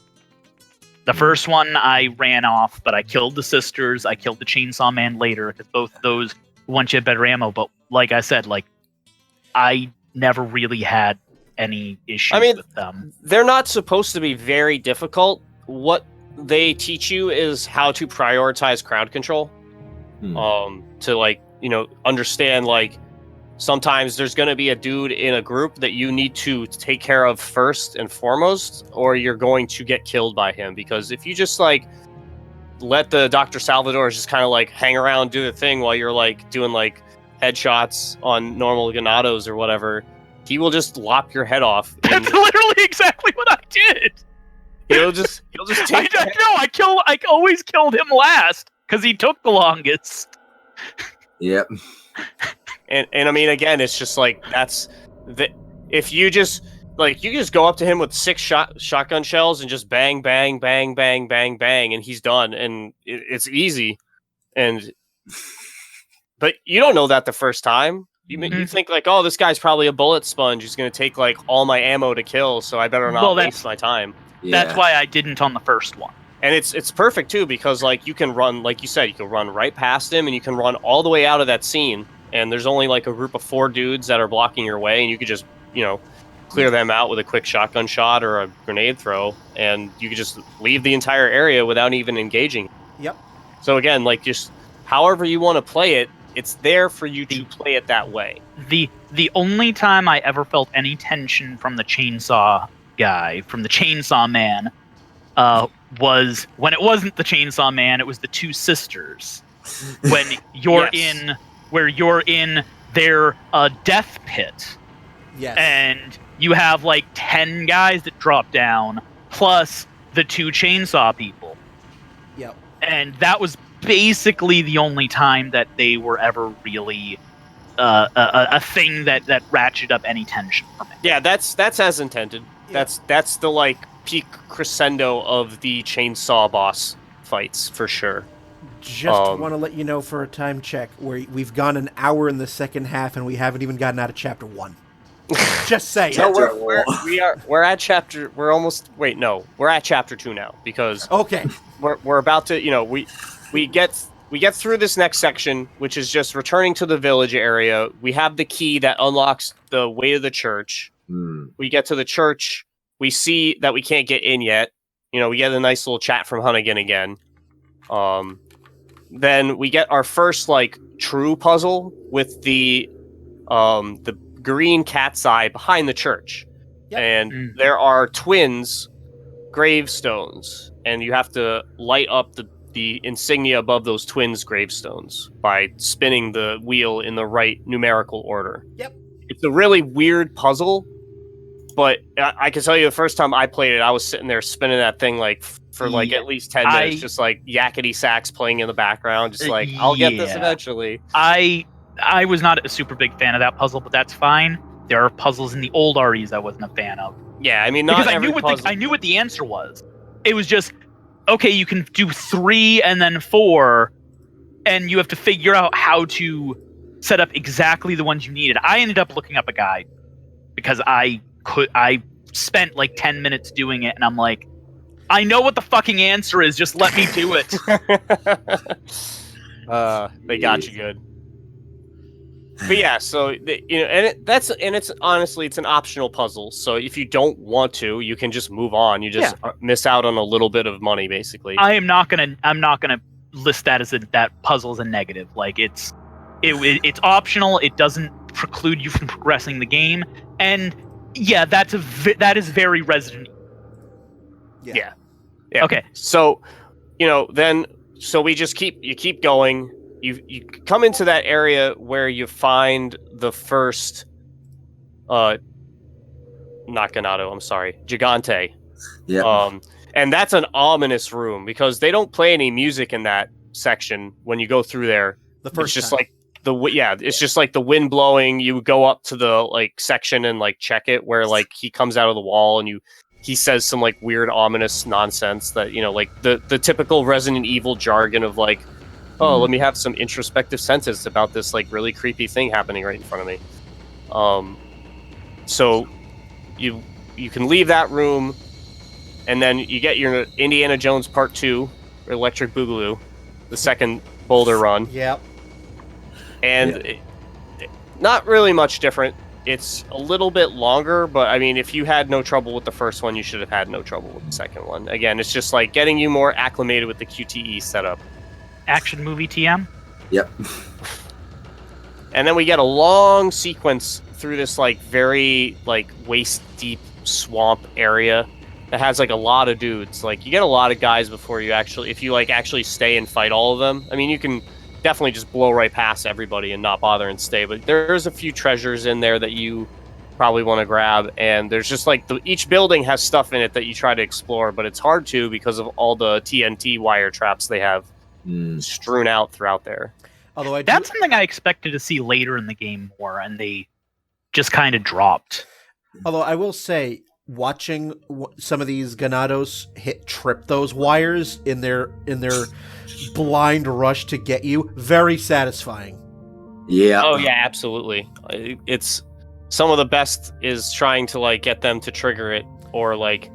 The first one I ran off, but I killed the sisters. I killed the chainsaw man later, because both those once you had better ammo. But like I said, like I never really had any issues with them. They're not supposed to be very difficult. What they teach you is how to prioritize crowd control. To like, understand like sometimes there's going to be a dude in a group that you need to take care of first and foremost, or you're going to get killed by him. Because if you just like let the Dr. Salvador just kind of like hang around, do the thing while you're like doing like headshots on normal ganados or whatever, he will just lop your head off. That's literally exactly what I did. He'll just take. I always killed him last because he took the longest. Yep. And I mean, again, it's just like if you just like, you can just go up to him with 6 shotgun shells and just bang, bang, bang, bang, bang, bang, and he's done, and it's easy. But you don't know that the first time. You think like, oh, this guy's probably a bullet sponge. He's gonna take like all my ammo to kill, so I better not waste my time. Yeah. That's why I didn't on the first one. And it's perfect too, because like you can run, like you said, you can run right past him, and you can run all the way out of that scene. And there's only like a group of 4 dudes that are blocking your way, and you could just, clear them out with a quick shotgun shot or a grenade throw, and you could just leave the entire area without even engaging. Yep. So again, like just however you want to play it, it's there for you to play it that way. The only time I ever felt any tension from the chainsaw guy, from the chainsaw man, was when it wasn't the chainsaw man, it was the 2 sisters. When you're you're in their death pit. Yes. And you have like 10 guys that drop down, plus the 2 chainsaw people. Yep. And that was basically the only time that they were ever really a thing that ratcheted up any tension for me. Yeah, that's as intended. Yeah. That's the like peak crescendo of the chainsaw boss fights for sure. Just want to let you know for a time check where we've gone an hour in the second half and we haven't even gotten out of chapter 1. Just saying. No, we're at chapter. We're at chapter 2 now, because we're about to. We get through this next section, which is just returning to the village area. We have the key that unlocks the way to the church. We get to the church. we see that we can't get in yet. We get a nice little chat from Hunnigan again. Then we get our first like true puzzle with the green cat's eye behind the church. Yep. And there are twins gravestones, and you have to light up the insignia above those twins gravestones by spinning the wheel in the right numerical order. Yep. It's a really weird puzzle, but I can tell you the first time I played it, I was sitting there spinning that thing like for like at least 10 minutes, just like yakety sax playing in the background, just like, I'll get this eventually. I was not a super big fan of that puzzle, but that's fine. There are puzzles in the old REs I wasn't a fan of. Yeah, I mean, not because every I knew what the answer was. It was just, okay, you can do 3 and then 4, and you have to figure out how to set up exactly the ones you needed. I ended up looking up a guide because I spent like 10 minutes doing it, and I'm like, I know what the fucking answer is. Just let me do it. They got you good. But yeah, so it's honestly, it's an optional puzzle. So if you don't want to, you can just move on. You just miss out on a little bit of money, basically. I'm not gonna list that as that puzzle as a negative. Like it's optional. It doesn't preclude you from progressing the game. And yeah, that is very Resident Evil. Yeah. Okay. So, we just keep going. You come into that area where you find the first, not Ganado, I'm sorry, Gigante. Yeah. And that's an ominous room because they don't play any music in that section when you go through there. The first it's just time. like it's just like the wind blowing. You go up to the like section and like check it where like he comes out of the wall and he says some like weird ominous nonsense that like the typical Resident Evil jargon of like, oh, let me have some introspective sentence about this like really creepy thing happening right in front of me. So you can leave that room, and then you get your Indiana Jones Part 2, Electric Boogaloo, the second boulder run. Yep. And not really much different. It's a little bit longer, but I mean, if you had no trouble with the first one, you should have had no trouble with the second one. Again, it's just like getting you more acclimated with the QTE setup. Action movie TM? Yep. And then we get a long sequence through this like very like waist deep swamp area that has like a lot of dudes. Like you get a lot of guys before you if you like actually stay and fight all of them. I mean, you can definitely just blow right past everybody and not bother and stay, but there's a few treasures in there that you probably want to grab, and there's just like each building has stuff in it that you try to explore, but it's hard to because of all the TNT wire traps they have strewn out throughout there. Although that's something I expected to see later in the game more, and they just kind of dropped. Although I will say, watching some of these Ganados trip those wires in their blind rush to get you, very satisfying. Yeah. Oh yeah, absolutely. It's some of the best is trying to like get them to trigger it, or like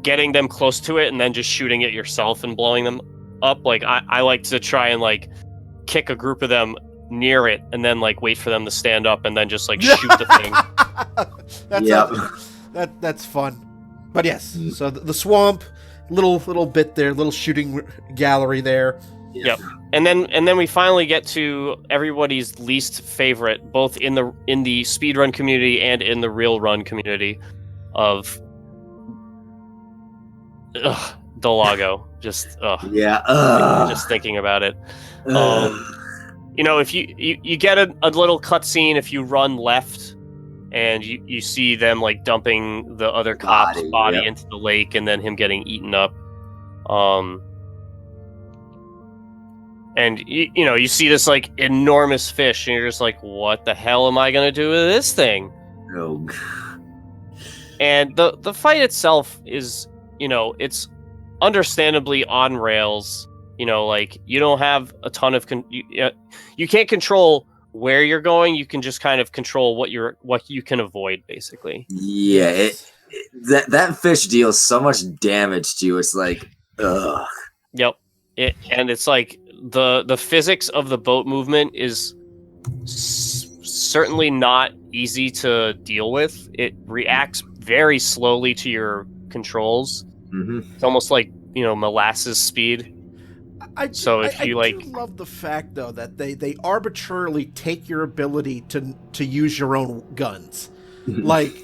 getting them close to it and then just shooting it yourself and blowing them up. Like I like to try and like kick a group of them near it and then like wait for them to stand up and then just like shoot the thing. That's fun. But yes, so the swamp, little bit there, little shooting gallery there. Yep. And then we finally get to everybody's least favorite, both in the speedrun community and in the real run community, of Dolago. Just just thinking about it. If you get a little cutscene if you run left, and you see them like dumping the other cop's body into the lake, and then him getting eaten up. And you see this like enormous fish, and you're just like, what the hell am I gonna do with this thing? Oh. And the fight itself is, it's understandably on rails. Like you don't have a ton of you can't control where you're going. You can just kind of control what you can avoid, basically. Yeah, that fish deals so much damage to you. It's like, ugh. Yep. And it's like the physics of the boat movement is certainly not easy to deal with. It reacts very slowly to your controls. It's almost like, molasses speed. I do love the fact though that they arbitrarily take your ability to use your own guns. Like,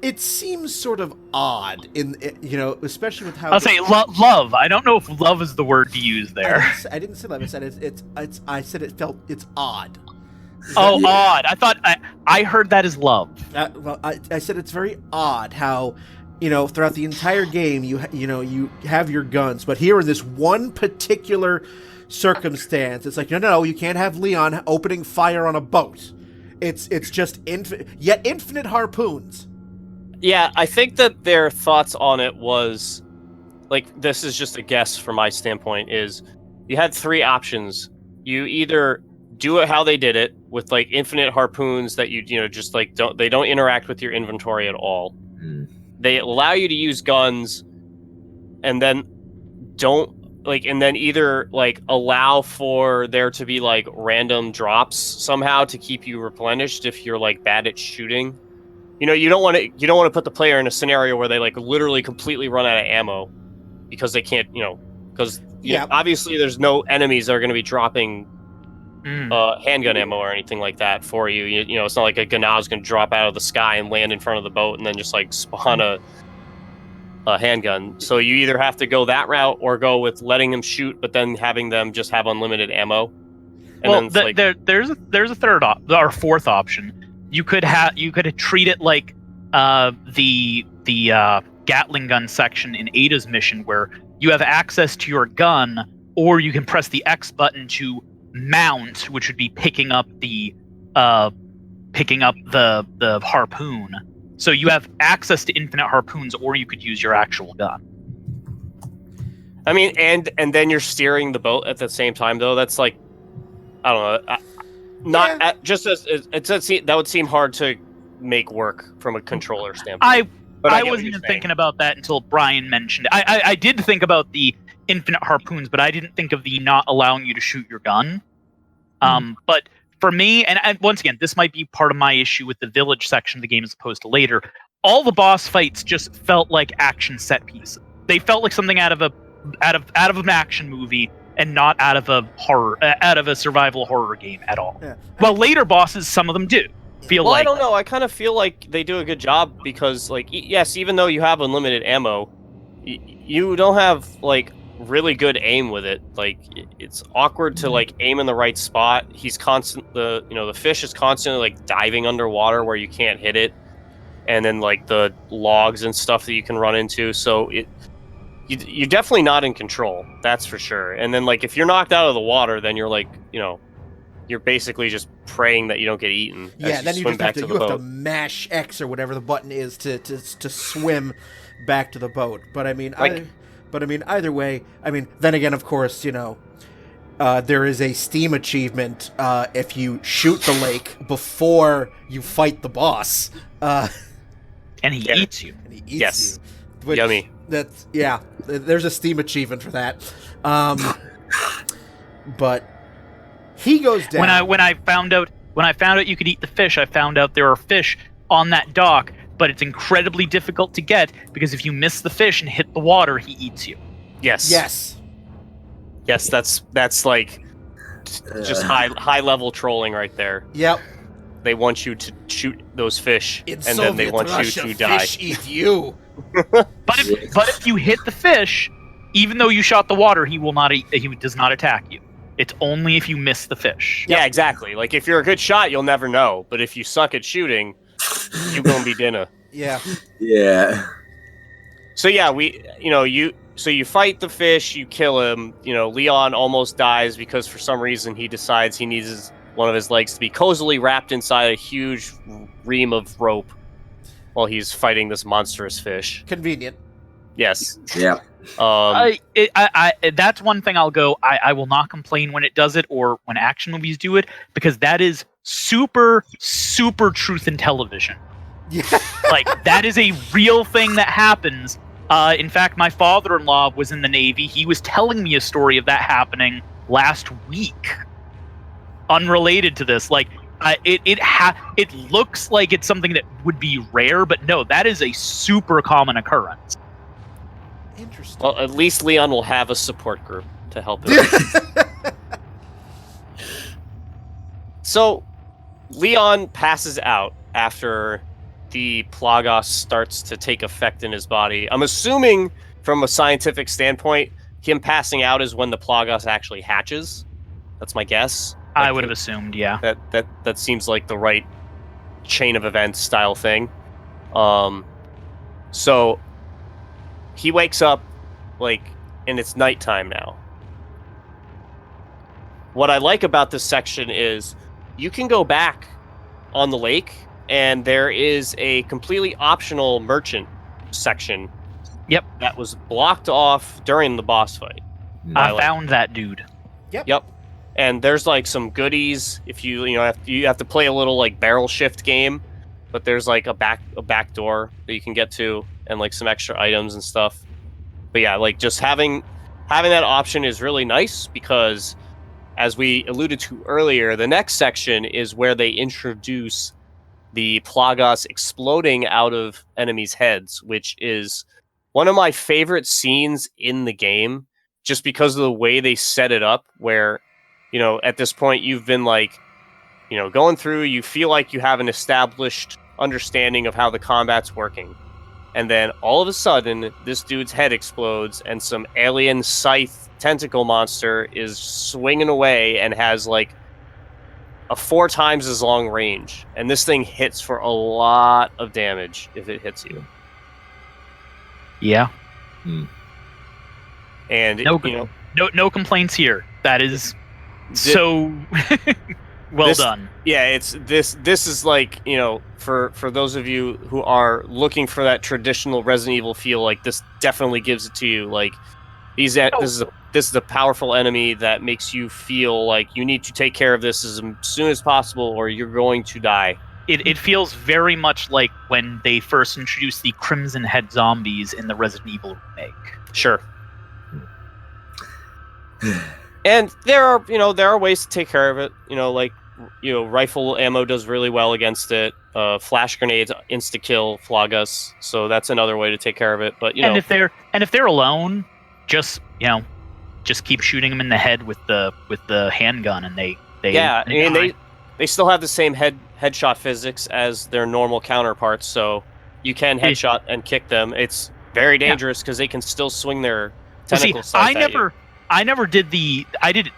it seems sort of odd especially with how I'll say love. I don't know if love is the word to use there. I didn't say love. I said it's odd. Odd. I thought I heard that as love. I said it's very odd how, throughout the entire game you have your guns, but here in this one particular circumstance, it's like no, you can't have Leon opening fire on a boat. It's just infinite harpoons. Yeah, I think that their thoughts on it was, like, this is just a guess from my standpoint, is you had 3 options. You either do it how they did it, with, like, infinite harpoons that just, like, they don't interact with your inventory at all. They allow you to use guns, and then either, like, allow for there to be, like, random drops somehow to keep you replenished if you're, like, bad at shooting. You don't want to put the player in a scenario where they, like, literally completely run out of ammo because they can't, because obviously there's no enemies that are going to be dropping handgun ammo or anything like that for you. It's not like a Ganaz going to drop out of the sky and land in front of the boat and then just, like, spawn a handgun. So you either have to go that route or go with letting them shoot, but then having them just have unlimited ammo. And there's a third or fourth option. You could treat it like the Gatling gun section in Ada's mission, where you have access to your gun, or you can press the X button to mount, which would be picking up the harpoon. So you have access to infinite harpoons, or you could use your actual gun. I mean, and then you're steering the boat at the same time, though. That's like, I don't know. That would seem hard to make work from a controller standpoint. I wasn't even thinking about that until Brian mentioned it. I did think about the infinite harpoons, but I didn't think of the not allowing you to shoot your gun. But for me, and once again, this might be part of my issue with the village section of the game as opposed to later, all the boss fights just felt like action set pieces. They felt like something out of an action movie, and not out of a survival horror game at all. Yeah. Well, later bosses, some of them do. I don't know. I kind of feel like they do a good job because, like, yes, even though you have unlimited ammo, you don't have, like, really good aim with it. Like, it's awkward to, like, aim in the right spot. The fish is constantly, like, diving underwater where you can't hit it, and then, like, the logs and stuff that you can run into. So you're definitely not in control, that's for sure. And then, like, if you're knocked out of the water, then you're, like, you're basically just praying that you don't get eaten. Yeah, then you just have to mash X or whatever the button is to swim back to the boat. But I mean, either way, I mean, then again, of course, there is a Steam achievement if you shoot the lake before you fight the boss. And he eats you. And he eats you. Which, yummy. There's a Steam achievement for that. But he goes down. When I found out you could eat the fish, I found out there are fish on that dock, but it's incredibly difficult to get because if you miss the fish and hit the water, he eats you. Yes, that's like just high level trolling right there. Yep. They want you to shoot those fish, In and Soviet then they want Russia, you to die. Fish eat you. But if you hit the fish, even though you shot the water, he will not. He does not attack you. It's only if you miss the fish. Yeah, exactly. Like, if you're a good shot, you'll never know. But if you suck at shooting, you're gonna be dinner. Yeah. Yeah. So yeah, you fight the fish, you kill him. Leon almost dies because for some reason he decides he needs one of his legs to be cozily wrapped inside a huge ream of rope while he's fighting this monstrous fish. Convenient. Yes. Yeah. That's one thing I'll go. I will not complain when it does it or when action movies do it, because that is super, super truth in television. Yeah. Like, that is a real thing that happens. In fact, my father-in-law was in the Navy. He was telling me a story of that happening last week. Unrelated to this. Like, It looks like it's something that would be rare, but no, that is a super common occurrence. Interesting. Well, at least Leon will have a support group to help him. So, Leon passes out after the Plagas starts to take effect in his body. I'm assuming, from a scientific standpoint, him passing out is when the Plagas actually hatches. That's my guess. I would have assumed, yeah. That seems like the right chain of events style thing. So he wakes up, and it's nighttime now. What I like about this section is you can go back on the lake, and there is a completely optional merchant section. Yep. That was blocked off during the boss fight. I found that dude. Yep. And there's some goodies if you have to play a little barrel shift game, but there's a back door that you can get to and some extra items and stuff. But yeah, just having that option is really nice because, as we alluded to earlier, the next section is where they introduce the Plagas exploding out of enemies' heads, which is one of my favorite scenes in the game, just because of the way they set it up, where, at this point you've been going through, you feel like you have an established understanding of how the combat's working. And then all of a sudden, this dude's head explodes, and some alien scythe tentacle monster is swinging away and has a 4 times as long range. And this thing hits for a lot of damage if it hits you. Yeah. And no complaints here. That is so well done. Yeah, it's this is for those of you who are looking for that traditional Resident Evil feel, this definitely gives it to you. This is a powerful enemy that makes you feel like you need to take care of this as soon as possible or you're going to die. It feels very much like when they first introduced the Crimson Head zombies in the Resident Evil remake. Sure. And there are ways to take care of it. Rifle ammo does really well against it. Flash grenades insta kill Plagas, so that's another way to take care of it. But and if they're alone, just keep shooting them in the head with the handgun, and they they still have the same headshot physics as their normal counterparts, so you can headshot and kick them. It's very dangerous because they can still swing their tentacles. I never did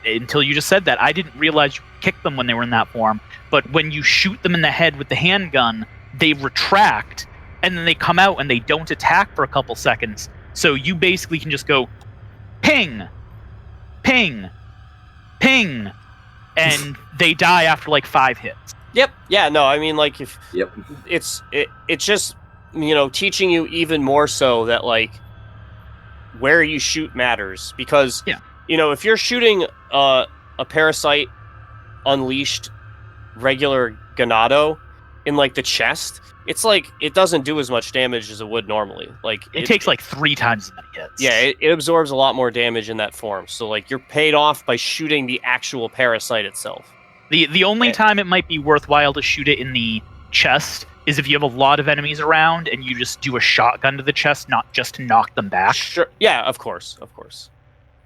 until you just said that. I didn't realize you kicked them when they were in that form. But when you shoot them in the head with the handgun, they retract, and then they come out and they don't attack for a couple seconds. So you basically can just go ping, ping, ping, and they die after 5 hits. Yep. Yeah. No. I mean, it's just teaching you even more so that where you shoot matters, because if you're shooting a parasite unleashed regular Ganado in the chest, it's it doesn't do as much damage as it would normally. It takes 3 times as many hits. Yeah, it absorbs a lot more damage in that form. So you're paid off by shooting the actual parasite itself. The only time it might be worthwhile to shoot it in the chest is if you have a lot of enemies around and you just do a shotgun to the chest, not just to knock them back. Sure. Yeah, of course.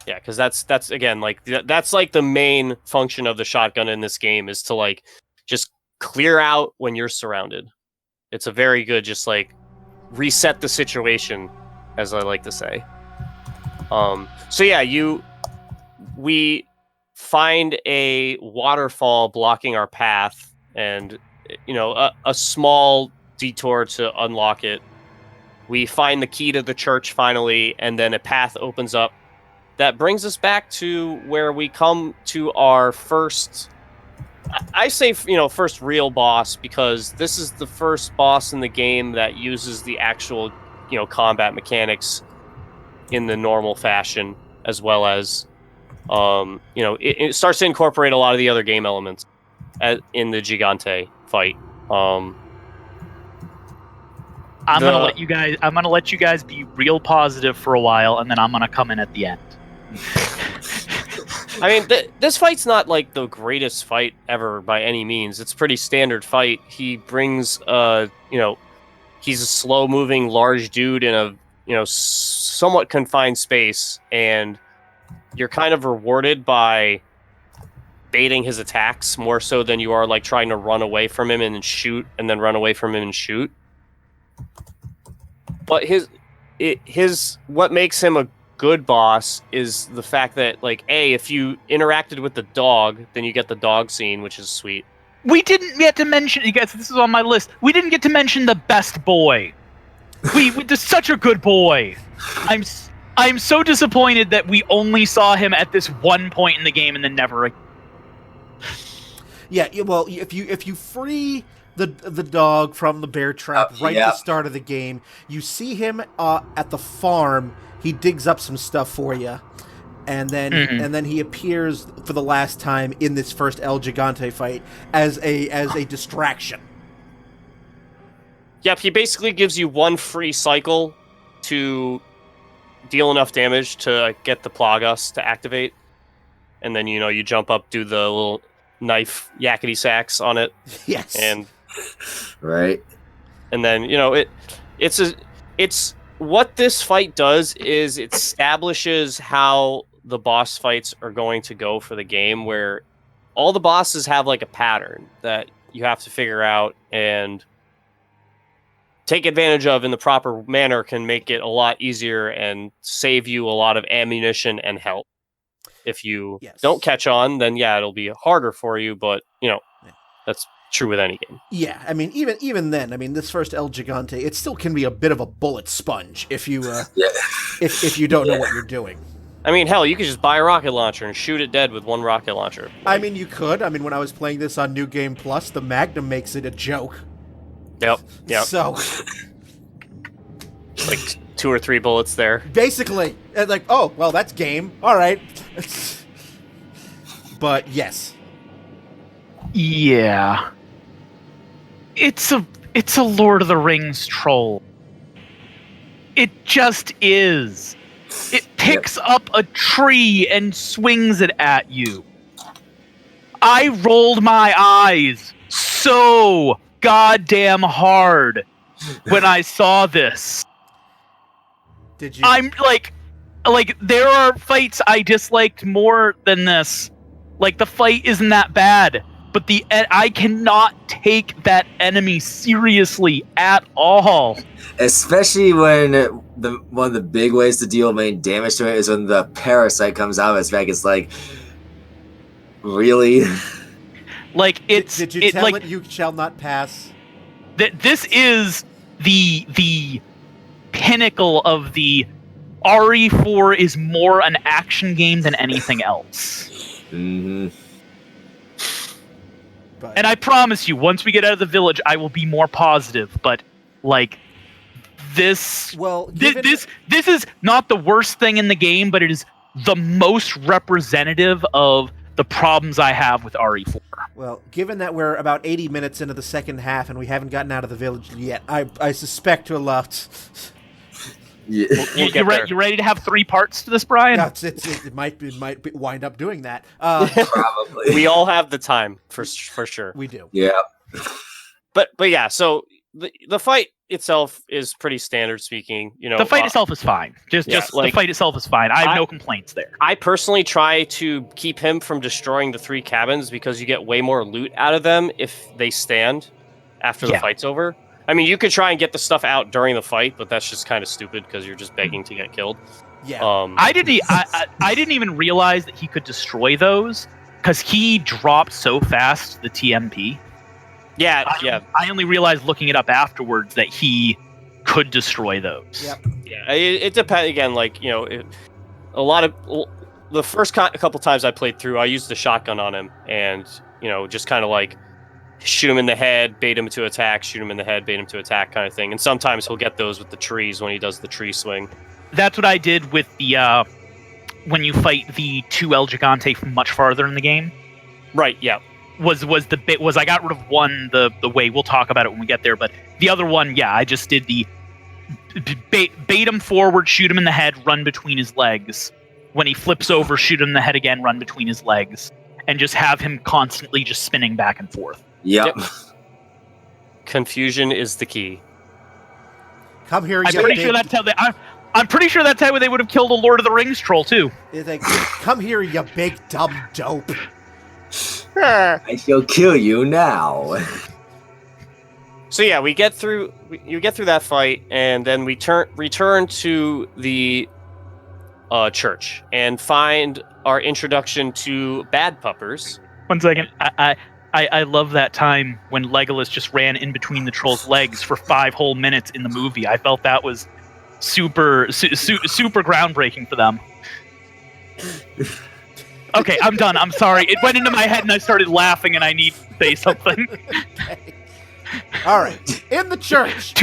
Yeah, because that's again that's the main function of the shotgun in this game, is to just clear out when you're surrounded. It's a very good just reset the situation, as I like to say. So yeah, we find a waterfall blocking our path, and a small detour to unlock it. We find the key to the church finally, and then a path opens up that brings us back to where we come to our first, I say, first real boss, because this is the first boss in the game that uses the actual, combat mechanics in the normal fashion, as well as, it starts to incorporate a lot of the other game elements in the Gigante fight. I'm gonna let you guys be real positive for a while, and then I'm gonna come in at the end. I mean, this fight's not like the greatest fight ever by any means. It's a pretty standard fight. He brings, he's a slow-moving, large dude in a, somewhat confined space, and you're kind of rewarded by baiting his attacks more so than you are like trying to run away from him and shoot, and then run away from him and shoot. But what makes him a good boss is the fact that, like, if you interacted with the dog, then you get the dog scene, which is sweet. We didn't get to mention, you guys, this is on my list. We didn't get to mention the best boy. We just such a good boy. I'm so disappointed that we only saw him at this one point in the game and then never again. Yeah, well, if you free the dog from the bear trap at the start of the game, you see him at the farm. He digs up some stuff for you, and then he appears for the last time in this first El Gigante fight as a distraction. Yep, he basically gives you one free cycle to deal enough damage to get the Plagas to activate, and then you jump up, do the little knife yakety sacks on it. Yes, and right, and then it's what this fight does is it establishes how the boss fights are going to go for the game, where all the bosses have like a pattern that you have to figure out and take advantage of in the proper manner, can make it a lot easier and save you a lot of ammunition and health. If you don't catch on, then it'll be harder for you, but that's true with any game. Yeah, I mean, even then, I mean, this first El Gigante, it still can be a bit of a bullet sponge if you if you don't know what you're doing. I mean, hell, you could just buy a rocket launcher and shoot it dead with one rocket launcher. I mean, you could. I mean, when I was playing this on New Game Plus, the Magnum makes it a joke. Yep. So, like 2 or 3 bullets there. Basically, like, oh, well, that's game. All right. But yes. Yeah. It's a Lord of the Rings troll. It just is. It picks up a tree and swings it at you. I rolled my eyes so goddamn hard when I saw this. Did you? I'm like there are fights I disliked more than this. Like, the fight isn't that bad, but I cannot take that enemy seriously at all. Especially when one of the big ways to deal main damage to it is when the parasite comes out of its back. It's like, really? Like, it's... Did you tell it you shall not pass? This is the pinnacle of the RE4 is more an action game than anything else. Mm-hmm. And I promise you, once we get out of the village, I will be more positive. But, like, this... Well, this is not the worst thing in the game, but it is the most representative of the problems I have with RE4. Well, given that we're about 80 minutes into the second half and we haven't gotten out of the village yet, I suspect to a lot... Yeah. You ready to have 3 parts to this, Brian? No, it might wind up doing that. Probably. We all have the time for sure. We do. Yeah. But yeah, so the fight itself is pretty standard speaking. The fight itself is fine. Just the fight itself is fine. I have no complaints there. I personally try to keep him from destroying the 3 cabins because you get way more loot out of them if they stand after the fight's over. I mean, you could try and get the stuff out during the fight, but that's just kind of stupid because you're just begging to get killed. Yeah. I didn't even realize that he could destroy those because he dropped so fast the TMP. Yeah, I only realized looking it up afterwards that he could destroy those. Yep. Yeah. It depends again. Like, a lot of the first couple times I played through, I used the shotgun on him, and just kind of like shoot him in the head, bait him to attack, shoot him in the head, bait him to attack kind of thing. And sometimes he'll get those with the trees when he does the tree swing. That's what I did with the when you fight the 2 El Gigante from much farther in the game. Right, yeah. Was I got rid of one the way we'll talk about it when we get there, but the other one, I just did the bait him forward, shoot him in the head, run between his legs, when he flips over, shoot him in the head again, run between his legs, and just have him constantly just spinning back and forth. Yep. Confusion is the key. Come here, I'm pretty sure that's how they would have killed a Lord of the Rings troll too. Come here, you big dumb dope. I shall kill you now. So yeah, you get through that fight, and then we return to the church and find our introduction to Bad Puppers. 1 second. I love that time when Legolas just ran in between the troll's legs for 5 whole minutes in the movie. I felt that was super groundbreaking for them. Okay, I'm done. I'm sorry. It went into my head and I started laughing and I need to say something. Okay. All right. In the church.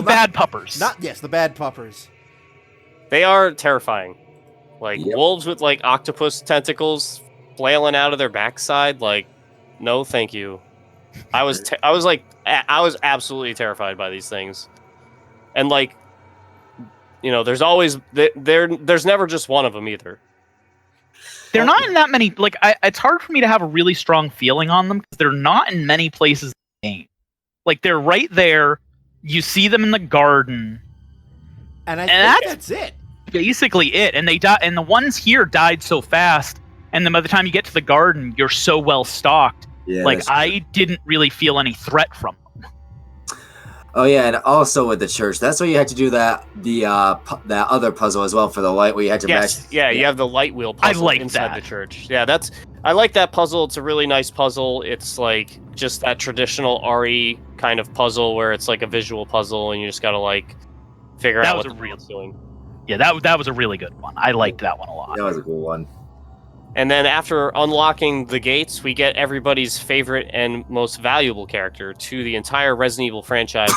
Bad Puppers. The Bad Puppers. They are terrifying. Wolves with octopus tentacles flailing out of their backside. No, thank you. I was absolutely terrified by these things. And there's always there's never just one of them either. They're not in that many. It's hard for me to have a really strong feeling on them because they're not in many places in the game. They're right there. You see them in the garden, and I think that's it. Basically, it. And they die. And the ones here died so fast. And then by the time you get to the garden, you're so well stocked. Yeah, I didn't really feel any threat from them. Oh yeah, and also with the church, that's where you had to do that other puzzle as well for the light, where you had to match. Yeah, you have the light wheel puzzle inside the church. Yeah, I like that puzzle. It's a really nice puzzle. It's just that traditional RE kind of puzzle where it's a visual puzzle, and you just gotta figure out what the wheel's doing. Yeah, that was a really good one. I liked that one a lot. That was a cool one. And then after unlocking the gates, we get everybody's favorite and most valuable character to the entire Resident Evil franchise,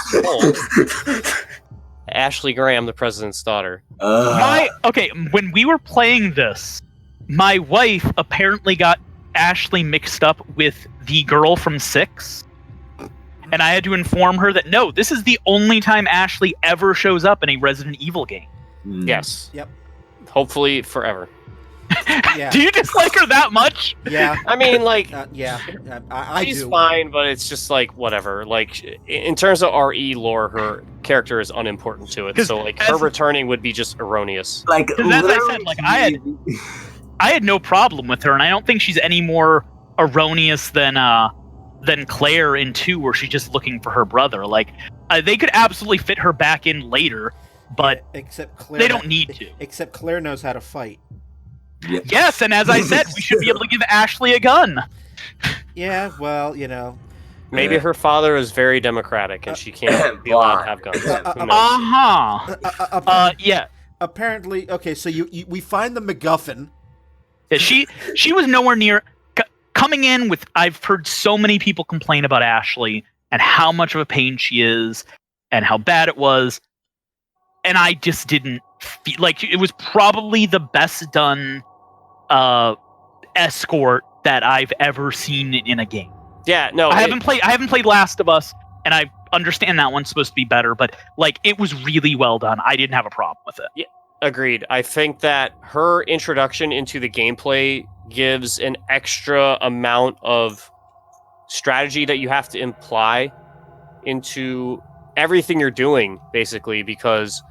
Ashley Graham, the President's daughter. When we were playing this, my wife apparently got Ashley mixed up with the girl from 6. And I had to inform her that, no, this is the only time Ashley ever shows up in a Resident Evil game. Yes. Yep. Hopefully forever. Yeah. Do you dislike her that much? Yeah. I mean, yeah. I she's do. fine, but it's just whatever. In terms of RE lore, her character is unimportant to it. So her returning would be just erroneous. As I said, I had no problem with her, and I don't think she's any more erroneous than Claire in 2, where she's just looking for her brother. They could absolutely fit her back in later, but except Claire, they don't need to. Except Claire knows how to fight. Yep. Yes, and as I said, we should be able to give Ashley a gun. Yeah, well, Maybe her father is very democratic, and she can't be allowed to have guns. Yeah. Apparently, okay. So we find the MacGuffin. Yeah, she was nowhere near coming in with. I've heard so many people complain about Ashley and how much of a pain she is, and how bad it was, and I just didn't feel it was probably the best done escort that I've ever seen in a game. Yeah, no, I haven't played Last of Us, and I understand that one's supposed to be better, but it was really well done. I didn't have a problem with it. Yeah, agreed. I think that her introduction into the gameplay gives an extra amount of strategy that you have to imply into everything you're doing, basically, because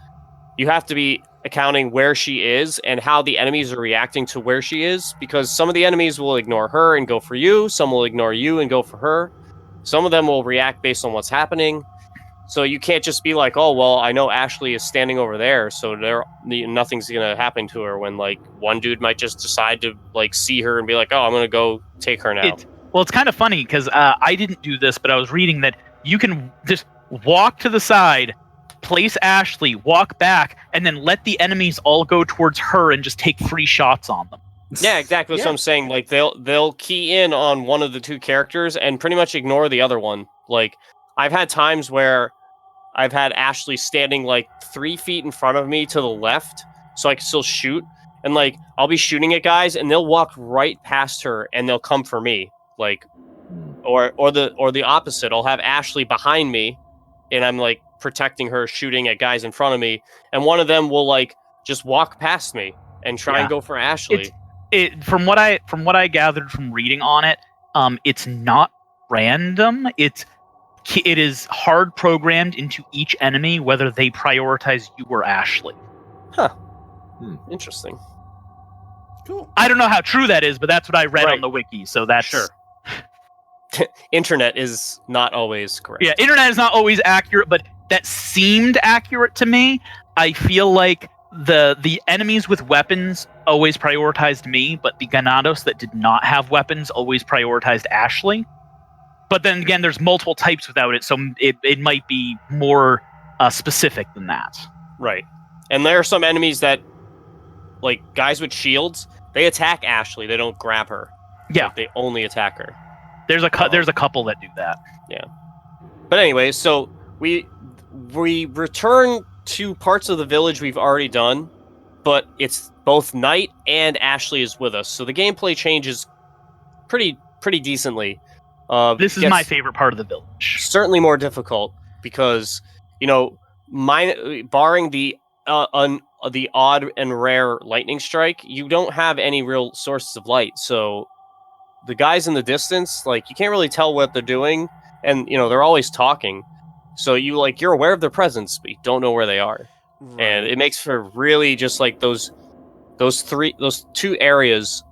you have to be accounting where she is and how the enemies are reacting to where she is, because some of the enemies will ignore her and go for you, some will ignore you and go for her, some of them will react based on what's happening. So you can't just be oh, well, I know Ashley is standing over there, so nothing's gonna happen to her, when one dude might just decide to see her and be oh, I'm gonna go take her now. It's kind of funny because I didn't do this, but I was reading that you can just walk to the side, place Ashley, walk back, and then let the enemies all go towards her and just take free shots on them. Yeah, exactly. That's what I'm saying. They'll key in on one of the two characters and pretty much ignore the other one. I've had times where I've had Ashley standing 3 feet in front of me to the left, so I can still shoot. And I'll be shooting at guys, and they'll walk right past her, and they'll come for me. Or the opposite. I'll have Ashley behind me, and I'm protecting her, shooting at guys in front of me, and one of them will just walk past me, and try and go for Ashley. From what I gathered from reading on it, it's not random. It is hard programmed into each enemy whether they prioritize you or Ashley. Interesting. Cool. I don't know how true that is, but that's what I read on the wiki. So that's sure. Internet is not always correct. Yeah, internet is not always accurate, but that seemed accurate to me. I feel like the enemies with weapons always prioritized me, but the Ganados that did not have weapons always prioritized Ashley. But then again, there's multiple types without it, so it might be more specific than that. Right. And there are some enemies that, like guys with shields, they attack Ashley. They don't grab her. Yeah. Like, they only attack her. There's a couple that do that. Yeah. But anyway, so we return to parts of the village we've already done, but it's both night and Ashley is with us. So the gameplay changes pretty decently. This is my favorite part of the village. Certainly more difficult because, barring the odd and rare lightning strike, you don't have any real sources of light. So the guys in the distance, like, you can't really tell what they're doing, and they're always talking. So you're aware of their presence, but you don't know where they are. Right. And it makes for really just like those two areas,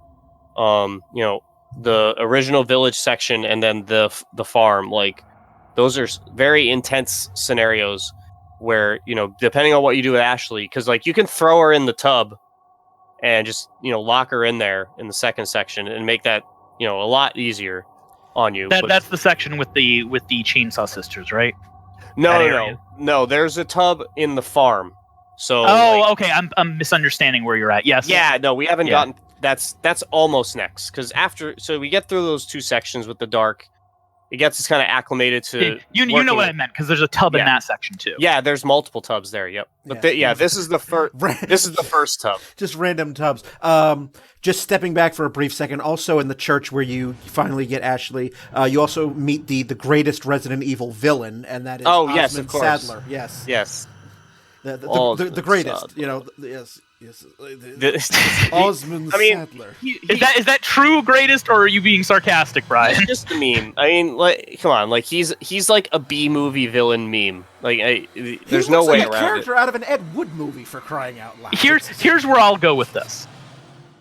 the original village section and then the farm, like those are very intense scenarios where, depending on what you do with Ashley, because like you can throw her in the tub and just, lock her in there in the second section and make that, a lot easier on you. That's the section with the chainsaw sisters, right? No. There's a tub in the farm. So. Oh, okay. I'm misunderstanding where you're at. Yes. Yeah. No, we haven't gotten. That's almost next, because so we get through those two sections with the dark. It gets us kind of acclimated to. You know what I meant, because there's a tub in that section too. Yeah, there's multiple tubs there. Yep. But this is the first. This is the first tub. Just random tubs. Just stepping back for a brief second. Also, in the church where you finally get Ashley, you also meet the greatest Resident Evil villain, and that is yes, of course. Sadler. Yes. The greatest. Yes. Osmond Sadler. Is that true greatest, or are you being sarcastic, Brian? It's just a meme. I mean, like, come on, like he's like a B movie villain meme. Like, there's no way around it. He's a character out of an Ed Wood movie, for crying out loud. Here's where I'll go with this.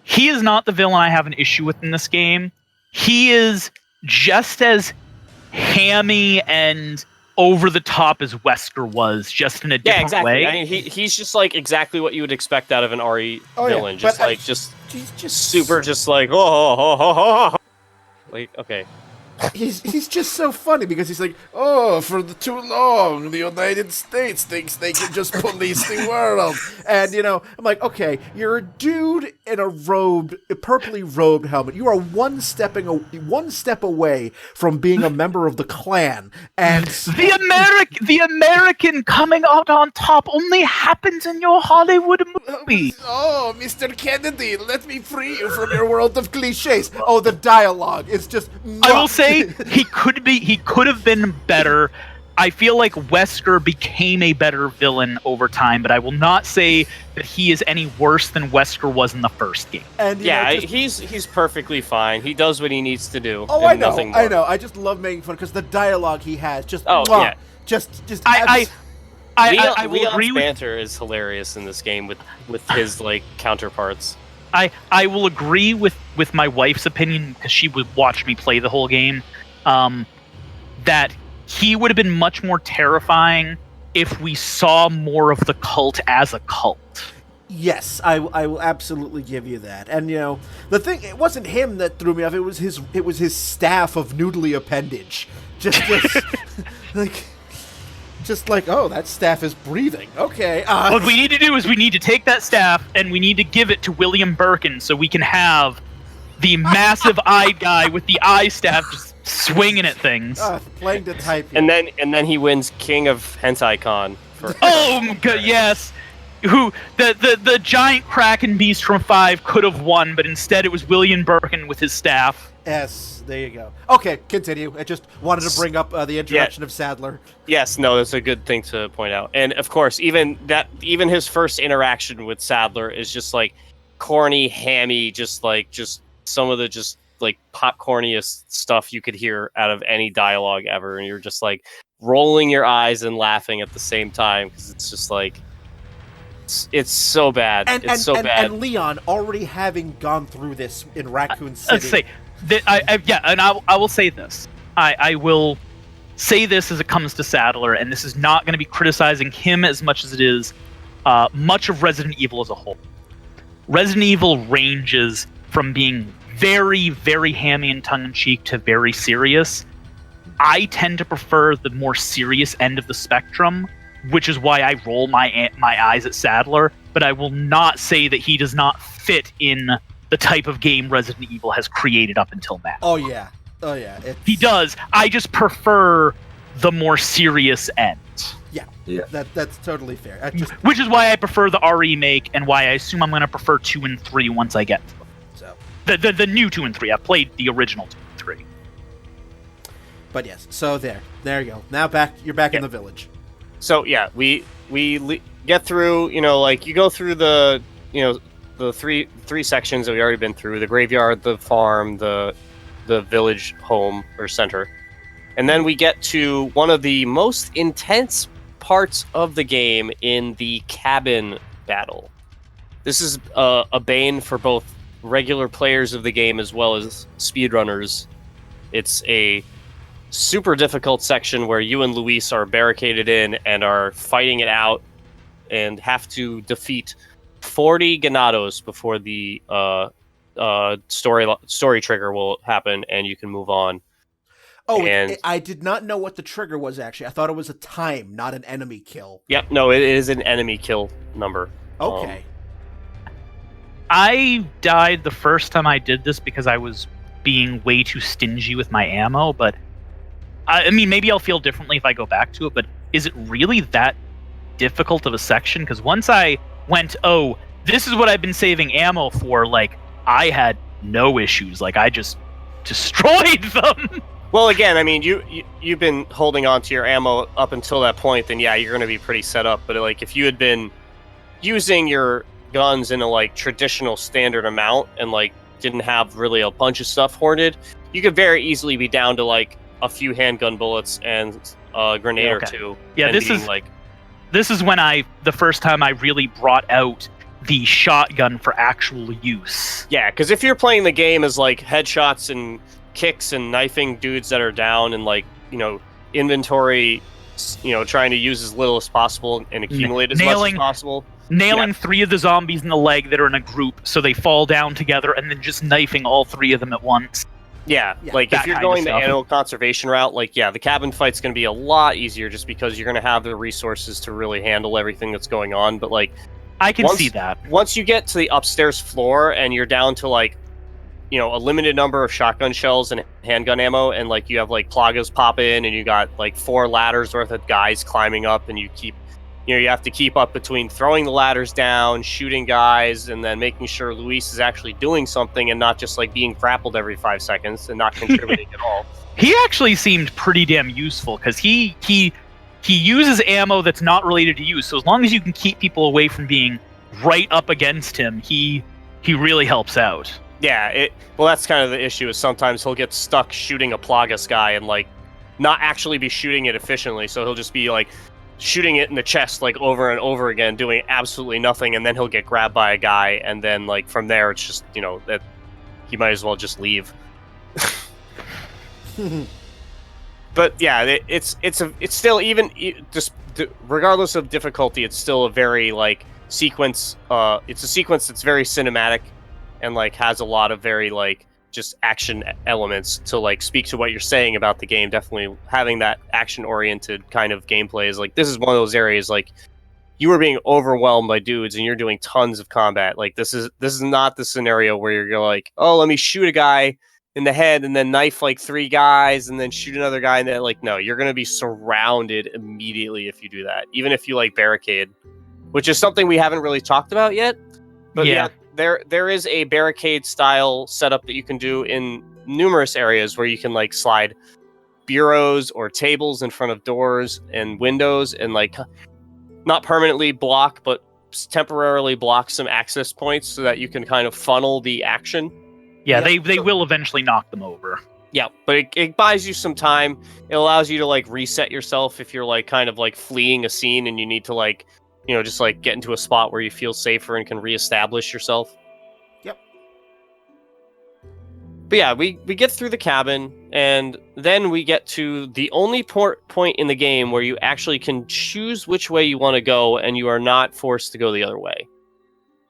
He is not the villain I have an issue with in this game. He is just as hammy and over the top as Wesker was, just in a different way. I mean, he's just like exactly what you would expect out of an RE villain. Just super, just like like, okay. He's just so funny because he's like, for too long, the United States thinks they can just police the world. And, I'm like, okay, you're a dude in a purpley robed helmet. You are one step away from being a member of the Klan. And the American coming out on top only happens in your Hollywood movie. Oh, Mr. Kennedy, let me free you from your world of cliches. Oh, the dialogue is just. I will say he could have been better. I feel like Wesker became a better villain over time, but I will not say that he is any worse than Wesker was in the first game. And he's perfectly fine. He does what he needs to do. Oh, I know. I just love making fun because the dialogue he has just. I will agree with banter is hilarious in this game with his like counterparts. I will agree with my wife's opinion, because she would watch me play the whole game, that he would have been much more terrifying if we saw more of the cult as a cult. Yes, I will absolutely give you that. And the thing, it wasn't him that threw me off. It was his staff of noodly appendage. Just like, oh, that staff is breathing. Okay. What we need to do is we need to take that staff and we need to give it to William Birkin so we can have the massive eyed guy with the eye staff just swinging at things. Playing to type. And then he wins King of Hentai Con. Oh, yes. Who the giant Kraken beast from 5 could have won, but instead it was William Birkin with his staff. Yes, there you go. Okay, continue. I just wanted to bring up the introduction of Sadler. Yes, no, that's a good thing to point out. And of course, even his first interaction with Sadler is just like corny, hammy, just some of the just like popcorniest stuff you could hear out of any dialogue ever, and you're just like rolling your eyes and laughing at the same time because it's just like it's so bad. It's so bad. And Leon, already having gone through this in Raccoon City. Let's say that I will say this. I will say this as it comes to Sadler, and this is not going to be criticizing him as much as it is much of Resident Evil as a whole. Resident Evil ranges from being very, very hammy and tongue-in-cheek to very serious. I tend to prefer the more serious end of the spectrum, which is why I roll my eyes at Sadler, but I will not say that he does not fit in the type of game Resident Evil has created up until now. Oh yeah. He does. I just prefer the more serious end. Yeah. That's totally fair. Which is why I prefer the remake, and why I assume I'm going to prefer 2 and 3 once I get to them. So the new 2 and 3. I've played the original 2 and 3. But yes, so there you go. Now you're back in the village. So yeah, we get through. Like you go through the the three sections that we already been through: the graveyard, the farm, the village home or center, and then we get to one of the most intense parts of the game in the cabin battle. This is a bane for both regular players of the game as well as speedrunners. It's a super difficult section where you and Luis are barricaded in and are fighting it out and have to defeat 40 ganados before the story trigger will happen and you can move on. Oh, and I did not know what the trigger was, actually. I thought it was a time, not an enemy kill. Yep, no, it is an enemy kill number. Okay. I died the first time I did this because I was being way too stingy with my ammo, but I mean, maybe I'll feel differently if I go back to it, but is it really that difficult of a section? Because once I went, oh, this is what I've been saving ammo for, like, I had no issues. Like, I just destroyed them. Well, again, I mean, you've been holding on to your ammo up until that point, then yeah, you're going to be pretty set up. But like, if you had been using your guns in a like traditional standard amount and like didn't have really a bunch of stuff hoarded, you could very easily be down to like a few handgun bullets and a grenade or two. Yeah, this is when the first time I really brought out the shotgun for actual use. Yeah, because if you're playing the game as like headshots and kicks and knifing dudes that are down and like, inventory, trying to use as little as possible and accumulate as much as possible. Nailing 3 of the zombies in the leg that are in a group so they fall down together and then just knifing all 3 of them at once. Yeah, like if you're going the animal conservation route, like, yeah, the cabin fight's going to be a lot easier just because you're going to have the resources to really handle everything that's going on. But like, I can see that. Once you get to the upstairs floor and you're down to like, a limited number of shotgun shells and handgun ammo, and like you have like Plagas pop in and you got like 4 ladders worth of guys climbing up, and you have to keep up between throwing the ladders down, shooting guys, and then making sure Luis is actually doing something and not just like being grappled every 5 seconds and not contributing at all. He actually seemed pretty damn useful because he uses ammo that's not related to you. So as long as you can keep people away from being right up against him, he really helps out. Yeah, well, that's kind of the issue, is sometimes he'll get stuck shooting a Plagas guy and like not actually be shooting it efficiently. So he'll just be like shooting it in the chest like over and over again, doing absolutely nothing, and then he'll get grabbed by a guy, and then like from there it's just that he might as well just leave. But yeah, it's still, even just regardless of difficulty, it's still a very like sequence. It's a sequence that's very cinematic and like has a lot of very like just action elements to like speak to what you're saying about the game. Definitely having that action oriented kind of gameplay is like, this is one of those areas like you are being overwhelmed by dudes and you're doing tons of combat. Like this is not the scenario where you're like, oh, let me shoot a guy in the head and then knife like 3 guys and then shoot another guy, and then like, no, you're going to be surrounded immediately if you do that, even if you like barricade, which is something we haven't really talked about yet. But yeah, there is a barricade style setup that you can do in numerous areas where you can like slide bureaus or tables in front of doors and windows and like not permanently block, but temporarily block some access points so that you can kind of funnel the action. Yeah, they will eventually knock them over. Yeah, but it buys you some time. It allows you to like reset yourself if you're like kind of like fleeing a scene and you need to like, just like get into a spot where you feel safer and can reestablish yourself. Yep. But yeah, we get through the cabin, and then we get to the only point in the game where you actually can choose which way you want to go, and you are not forced to go the other way.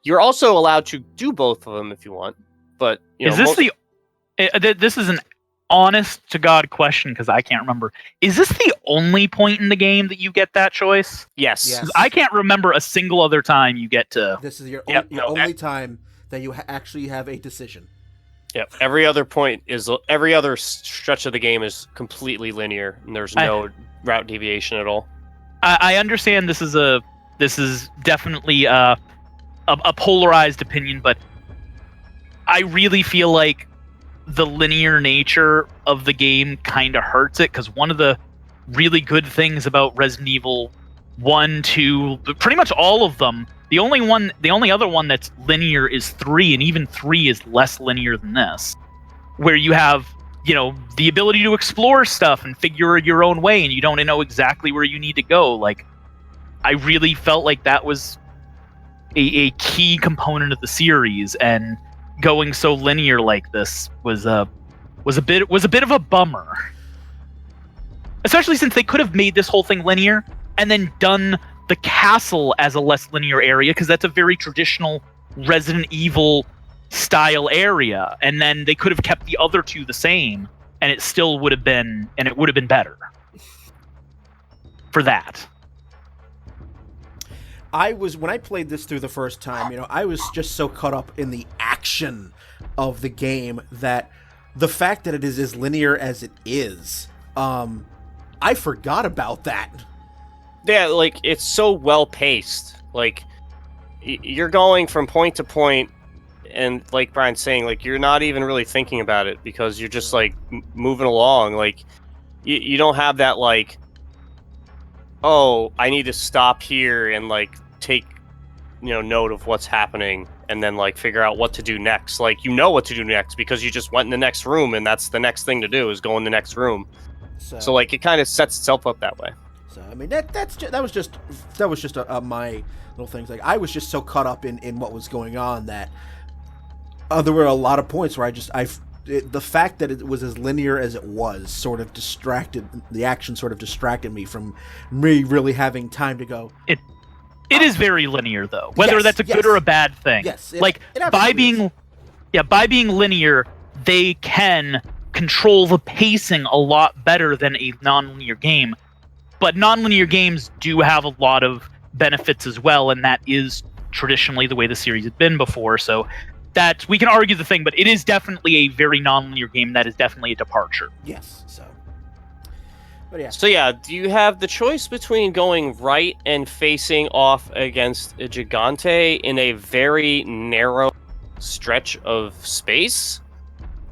You're also allowed to do both of them if you want, but this is an honest to God question because I can't remember. Is this the only point in the game that you get that choice? Yes. 'Cause I can't remember a single other time you get to. This is your only time that you actually have a decision. Yep. Every other stretch of the game is completely linear, and there's no route deviation at all. I understand this is definitely a polarized opinion, but I really feel like the linear nature of the game kind of hurts it, because one of the really good things about Resident Evil 1, 2, pretty much all of them, the only other one that's linear is 3, and even 3 is less linear than this, where you have, the ability to explore stuff and figure your own way, and you don't know exactly where you need to go. Like, I really felt like that was a key component of the series, and going so linear like this was a bit of a bummer. Especially since they could have made this whole thing linear and then done the castle as a less linear area, because that's a very traditional Resident Evil style area, and then they could have kept the other two the same, and it still would have been better for that. When I played this through the first time, I was just so caught up in the action of the game that the fact that it is as linear as it is, I forgot about that. Yeah, like, it's so well paced. Like, you're going from point to point, and like Brian's saying, like, you're not even really thinking about it because you're just like moving along. Like, you don't have that like, oh, I need to stop here and like take note of what's happening and then like figure out what to do next. Like, what to do next because you just went in the next room, and that's the next thing to do is go in the next room. So like, it kind of sets itself up that way. So I mean, that was just my little things. Like, I was just so caught up in what was going on that there were a lot of points where the fact that it was as linear as it was sort of distracted me from me really having time to go. It is very linear, though. Whether that's a good or a bad thing. Yes. By being linear, they can control the pacing a lot better than a non-linear game. But non-linear games do have a lot of benefits as well, and that is traditionally the way the series has been before. So that we can argue the thing, but it is definitely a very non-linear game. That is definitely a departure. Yes. So. But yeah. So yeah, do you have the choice between going right and facing off against a Gigante in a very narrow stretch of space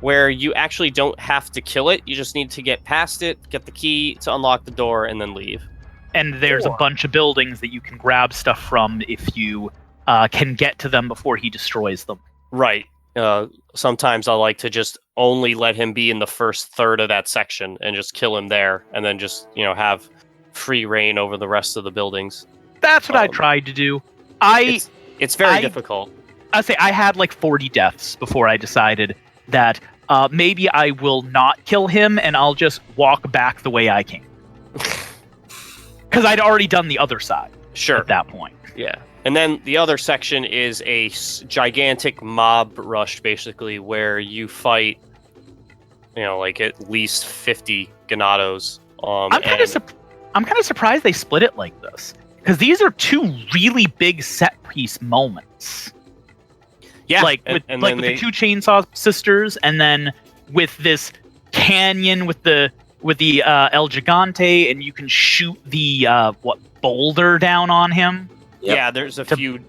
where you actually don't have to kill it, you just need to get past it, get the key to unlock the door, and then leave. And there's a bunch of buildings that you can grab stuff from if you can get to them before he destroys them. Right. Sometimes I like to just only let him be in the first third of that section and just kill him there, and then just have free reign over the rest of the buildings. That's what I tried to do. It's very difficult. I say I had like 40 deaths before I decided that maybe I will not kill him and I'll just walk back the way I came. Because I'd already done the other side. Sure. At that point. Yeah. And then the other section is a gigantic mob rush, basically, where you fight, like at least 50 Ganados. I'm kind of surprised they split it like this, because these are two really big set piece moments. Yeah, like with the two Chainsaw Sisters, and then with this canyon with the El Gigante, and you can shoot the boulder down on him. Yep. Yeah,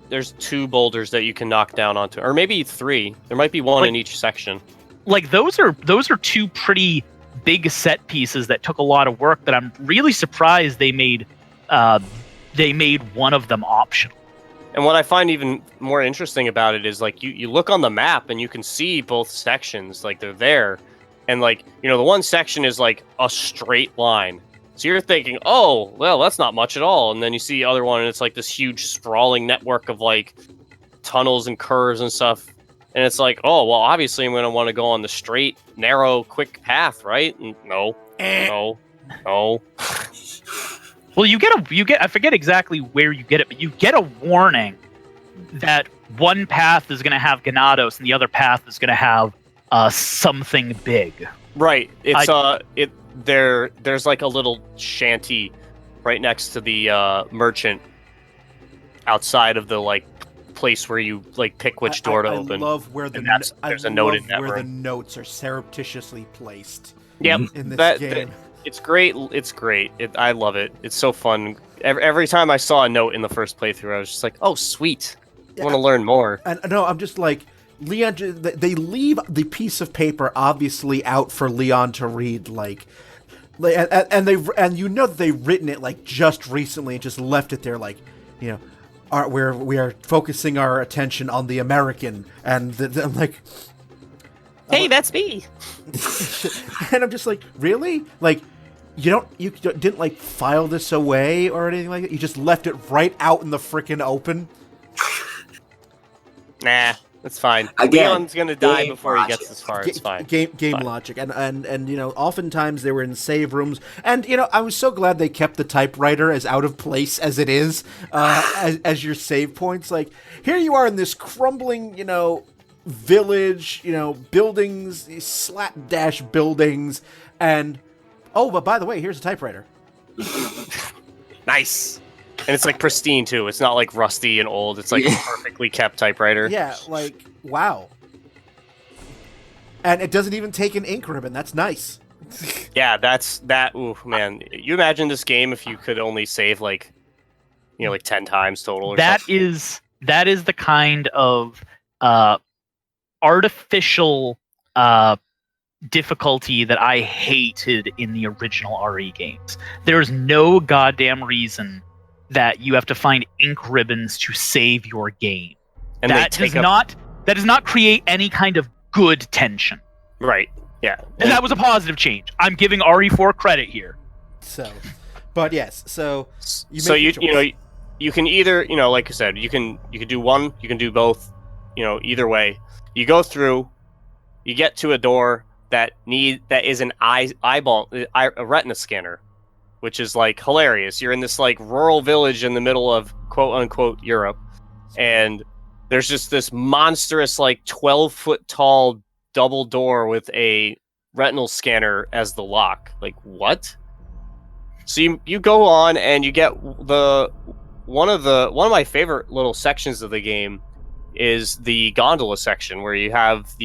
there's two boulders that you can knock down onto, or maybe three. There might be one in each section. Like those are two pretty big set pieces that took a lot of work that I'm really surprised they made one of them optional. And what I find even more interesting about it is like you look on the map and you can see both sections, like they're there. And like, the one section is like a straight line. So you're thinking, oh, well, that's not much at all. And then you see the other one and it's like this huge sprawling network of like tunnels and curves and stuff. And it's like, oh, well, obviously I'm going to want to go on the straight, narrow, quick path, right? And no. Well, you get I forget exactly where you get it, but you get a warning that one path is going to have Ganados and the other path is going to have something big. Right. It's there's like a little shanty right next to the merchant outside of the like place where you like pick which door to open. I love where there's a note in that where the room. notes are surreptitiously placed. Yep. In this game. It's great. It's great. I love it. It's so fun. Every time I saw a note in the first playthrough, I was just like, "Oh, sweet! I want to learn more." And no, I'm just like, Leon. They leave the piece of paper obviously out for Leon to read, and that they've written it like just recently and just left it there, like, we are focusing our attention on the American, and I'm like, hey, that's me. And I'm just like, really? Like, you didn't like file this away or anything like that? You just left it right out in the frickin' open? Nah, that's fine. Again, Leon's gonna die before he gets this far. It's fine. Game fine. logic, and oftentimes they were in save rooms, and I was so glad they kept the typewriter as out of place as it is, as your save points. Like, here you are in this crumbling, village, buildings, these slapdash buildings, and but by the way, here's a typewriter. Nice. And it's like pristine too. It's not like rusty and old. It's like a perfectly kept typewriter. Yeah, like, wow. And it doesn't even take an ink ribbon. That's nice. Yeah, that. Ooh, man. You imagine this game if you could only save like 10 times total or something. That is the kind of artificial difficulty that I hated in the original RE games. There's no goddamn reason that you have to find ink ribbons to save your game. And that does not create any kind of good tension. Right. Yeah. And that was a positive change. I'm giving RE4 credit here. So, but yes, so you can either, like I said, you can do one, you can do both, either way. You go through, you get to a door that is an a retina scanner, which is like hilarious. You're in this like rural village in the middle of quote unquote Europe, and there's just this monstrous like 12-foot tall double door with a retinal scanner as the lock. Like, what? So you go on and you get one of my favorite little sections of the game is the gondola section, where you have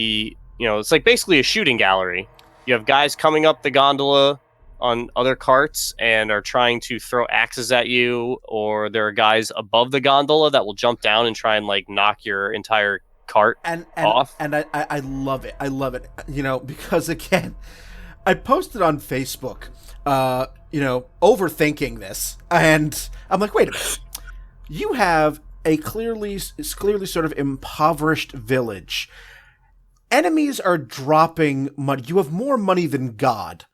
it's like basically a shooting gallery. You have guys coming up the gondola on other carts and are trying to throw axes at you, or there are guys above the gondola that will jump down and try and like knock your entire cart off. And I love it. I love it. Because again, I posted on Facebook, overthinking this, and I'm like, wait a minute. You have a clearly sort of impoverished village. Enemies are dropping money. You have more money than God.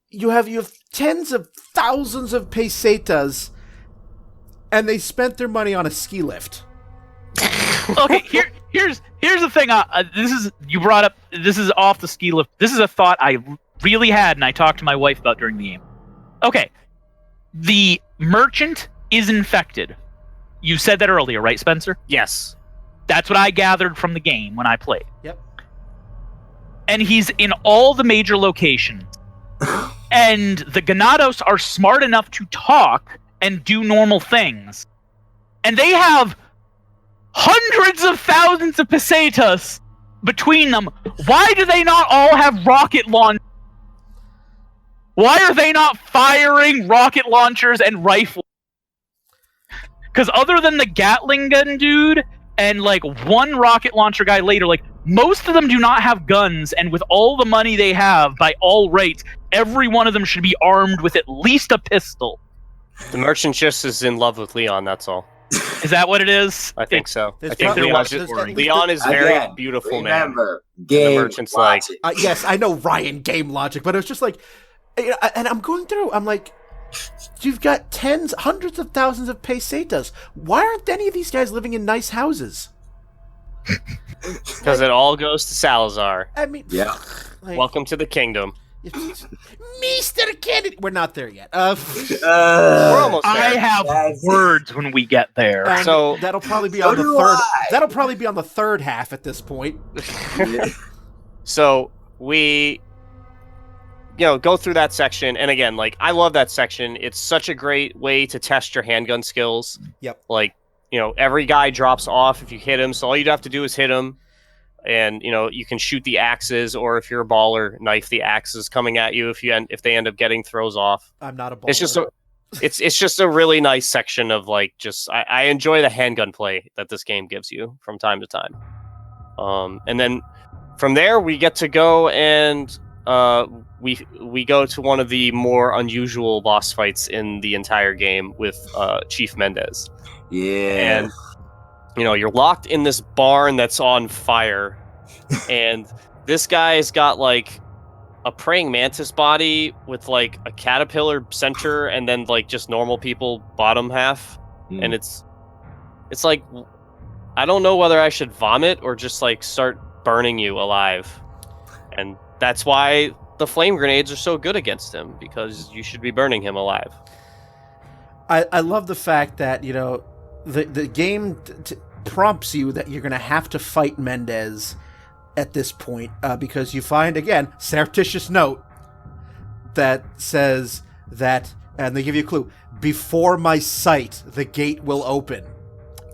You have tens of thousands of pesetas, and they spent their money on a ski lift. Okay, here's the thing. You brought up. This is off the ski lift. This is a thought I really had, and I talked to my wife about during the game. Okay, the merchant is infected. You said that earlier, right, Spencer? Yes. That's what I gathered from the game when I played. Yep. And he's in all the major locations. And the Ganados are smart enough to talk and do normal things. And they have hundreds of thousands of pesetas between them. Why do they not all have rocket launchers? Why are they not firing rocket launchers and rifles? Because other than the Gatling gun dude and like one rocket launcher guy later, like most of them do not have guns, and with all the money they have, by all rights, every one of them should be armed with at least a pistol. The merchant just is in love with Leon, that's all. Is that what it is? I think so. There's I think probably- Leon's there's- just, there's- Leon is very Again, beautiful man. Remember, And game the merchant's like, logic. Yes, I know Ryan game logic, but it was just like, and I'm going through. I'm like, you've got hundreds of thousands of pesetas. Why aren't any of these guys living in nice houses? because it all goes to Salazar. I mean, Yeah. like, Welcome to the kingdom. Mr. Kennedy. We're not there yet. We're almost there. I have That's- words when we get there. And So- that'll probably be So on the do third. I. That'll probably be on the third half at this point. So we, go through that section, and again, like, I love that section. It's such a great way to test your handgun skills. Yep. Like, every guy drops off if you hit him, so all you'd have to do is hit him, and you can shoot the axes, or if you're a baller, knife the axes coming at you if they end up getting throws off. I'm not a baller. It's just a really nice section of like I enjoy the handgun play that this game gives you from time to time. And then from there we get to go and we go to one of the more unusual boss fights in the entire game with Chief Mendez. Yeah. And you're locked in this barn that's on fire, and this guy's got like a praying mantis body with like a caterpillar center, and then like just normal people bottom half. And it's like, I don't know whether I should vomit or just like start burning you alive. And that's why the flame grenades are so good against him, because you should be burning him alive. I love the fact that the game prompts you that you're going to have to fight Mendez at this point, because you find, again, surreptitious note that says that, and they give you a clue, before my sight, the gate will open.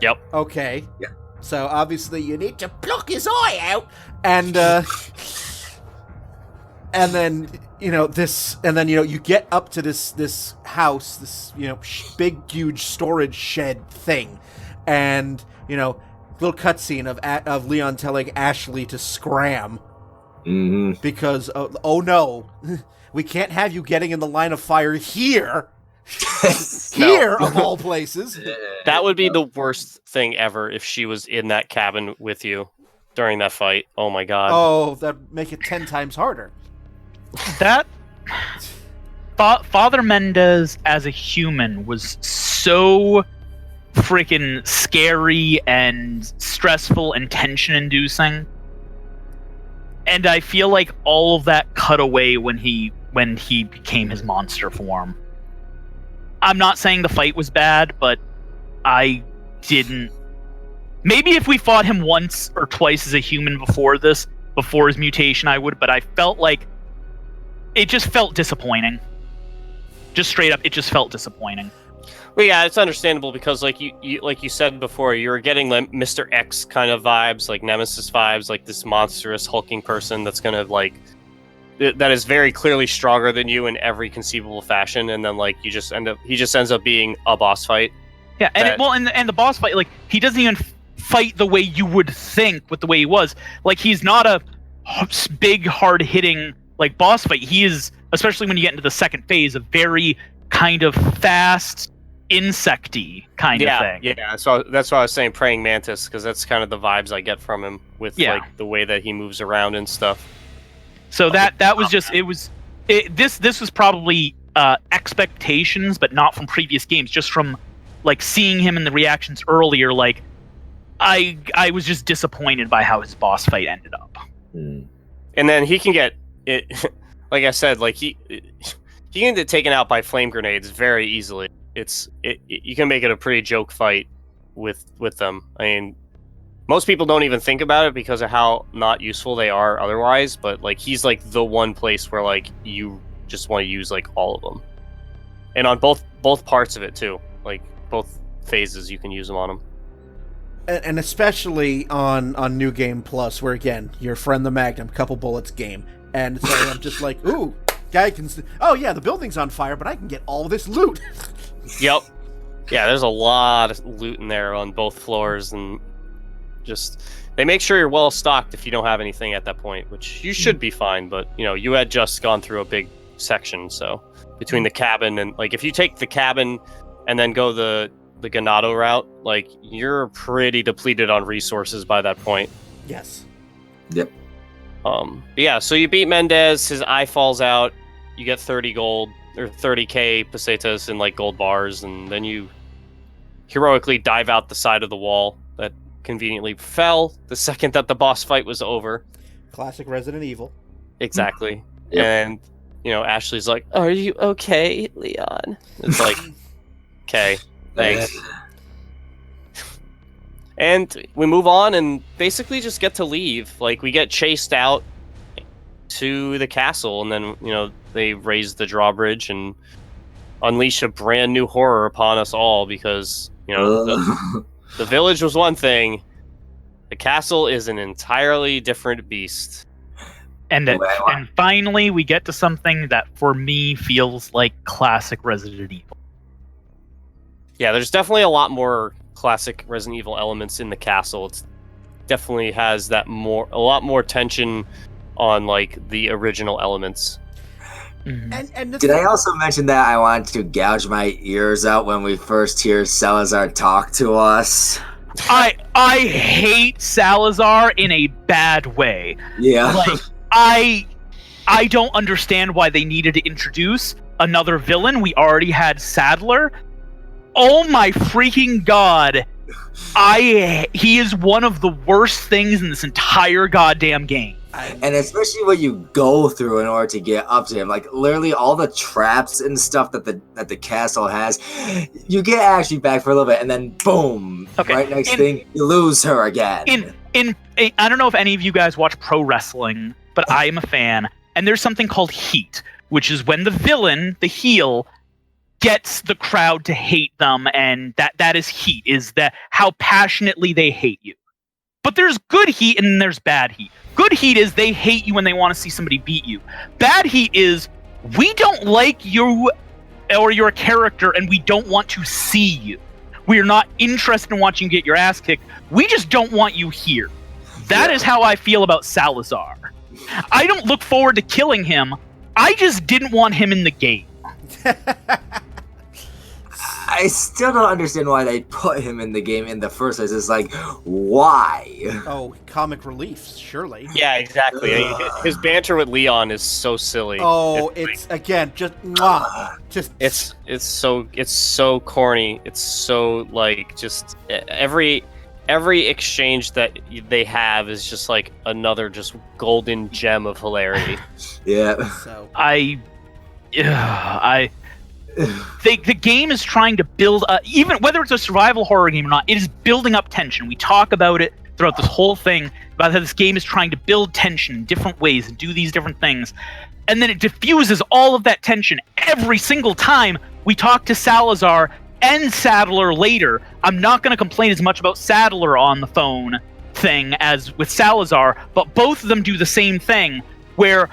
Yep. Okay. Yeah. So obviously you need to pluck his eye out, and and then you get up to this house, this big huge storage shed thing, and little cutscene of Leon telling Ashley to scram because oh no, we can't have you getting in the line of fire here. Here of all places. That would be the worst thing ever if she was in that cabin with you during that fight. Oh my god. Oh, that'd make it 10 times harder. That Father Mendez as a human was so freaking scary and stressful and tension-inducing, and I feel like all of that cut away when he became his monster form. I'm not saying the fight was bad, but I didn't. Maybe if we fought him once or twice as a human before his mutation, I would. But I felt like it just felt disappointing. Just straight up, it just felt disappointing. Well, yeah, it's understandable because, like you said before, you were getting like Mr. X kind of vibes, like Nemesis vibes, like this monstrous hulking person that's gonna that is very clearly stronger than you in every conceivable fashion, and then like he just ends up being a boss fight. Yeah, and the boss fight, like he doesn't even fight the way you would think with the way he was. Like he's not a big, hard hitting like boss fight. He is, especially when you get into the second phase, a very kind of fast, insecty kind of thing. Yeah, so that's why I was saying praying mantis, because that's kind of the vibes I get from him with like the way that he moves around and stuff. So that was just this was probably expectations, but not from previous games. Just from like seeing him in the reactions earlier, like I was just disappointed by how his boss fight ended up. And then he can get it, like I said, like he can get taken out by flame grenades very easily. You can make it a pretty joke fight with them. I mean, most people don't even think about it because of how not useful they are otherwise, but like he's like the one place where like you just want to use like all of them. And on both parts of it too. Like both phases you can use them on them. And especially on New Game Plus, where again, your friend the Magnum, couple bullets game. And so I'm just like, ooh, guy can oh yeah, the building's on fire, but I can get all this loot. Yep. Yeah, there's a lot of loot in there on both floors, and just they make sure you're well stocked if you don't have anything at that point, which you should be fine, but you had just gone through a big section. So between the cabin and like if you take the cabin and then go the Ganado route, like you're pretty depleted on resources by that point. Yes. Yep. Yeah, so you beat Mendez, his eye falls out, you get 30 gold or 30k pesetas in like gold bars, and then you heroically dive out the side of the wall that conveniently fell the second that the boss fight was over. Classic Resident Evil. Exactly. Yep. And Ashley's like, "Are you okay, Leon?" It's like, "Okay, thanks." And we move on and basically just get to leave. Like, we get chased out to the castle, and then, they raise the drawbridge and unleash a brand new horror upon us all because, the village was one thing. The castle is an entirely different beast. And finally, we get to something that, for me, feels like classic Resident Evil. Yeah, there's definitely a lot more classic Resident Evil elements in the castle. It definitely has a lot more tension on like the original elements. And did I also mention that I wanted to gouge my ears out when we first hear Salazar talk to us? I hate Salazar in a bad way. Yeah. Like I don't understand why they needed to introduce another villain. We already had Sadler. Oh my freaking god. He is one of the worst things in this entire goddamn game. And especially what you go through in order to get up to him, like literally all the traps and stuff that the castle has, you get Ashley back for a little bit, and then boom, right next thing you lose her again. I don't know if any of you guys watch pro wrestling, but I am a fan, and there's something called heat, which is when the villain, the heel, gets the crowd to hate them, and that is heat, is that how passionately they hate you. But there's good heat and then there's bad heat. Good heat is they hate you when they want to see somebody beat you. Bad heat is we don't like you or your character and we don't want to see you. We are not interested in watching you get your ass kicked. We just don't want you here. That is how I feel about Salazar. I don't look forward to killing him. I just didn't want him in the game. I still don't understand why they put him in the game in the first place. It's like, why? Oh, comic relief, surely. Yeah, exactly. His banter with Leon is so silly. Oh, it's again just it's so corny. It's so like just every exchange that they have is just like another just golden gem of hilarity. Yeah. So the game is trying to build even whether it's a survival horror game or not, it is building up tension. We talk about it throughout this whole thing about how this game is trying to build tension in different ways and do these different things, and then it diffuses all of that tension every single time we talk to Salazar and Sadler later. I'm not going to complain as much about Sadler on the phone thing as with Salazar, but both of them do the same thing where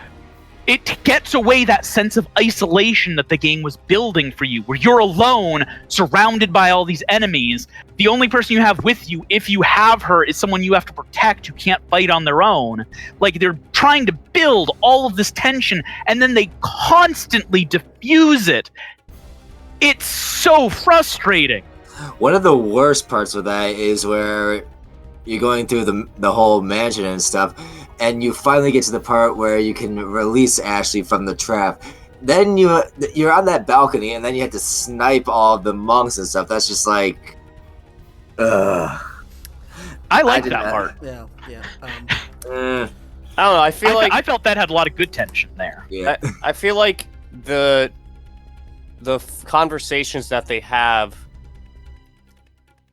it gets away that sense of isolation that the game was building for you, where you're alone, surrounded by all these enemies. The only person you have with you, if you have her, is someone you have to protect who can't fight on their own. Like, they're trying to build all of this tension, and then they constantly diffuse it. It's so frustrating. One of the worst parts of that is where you're going through the whole mansion and stuff, and you finally get to the part where you can release Ashley from the trap. Then you're on that balcony, and then you have to snipe all of the monks and stuff. That's just like, ugh. I like that part. Yeah. I don't know. I felt that had a lot of good tension there. Yeah. I feel like the conversations that they have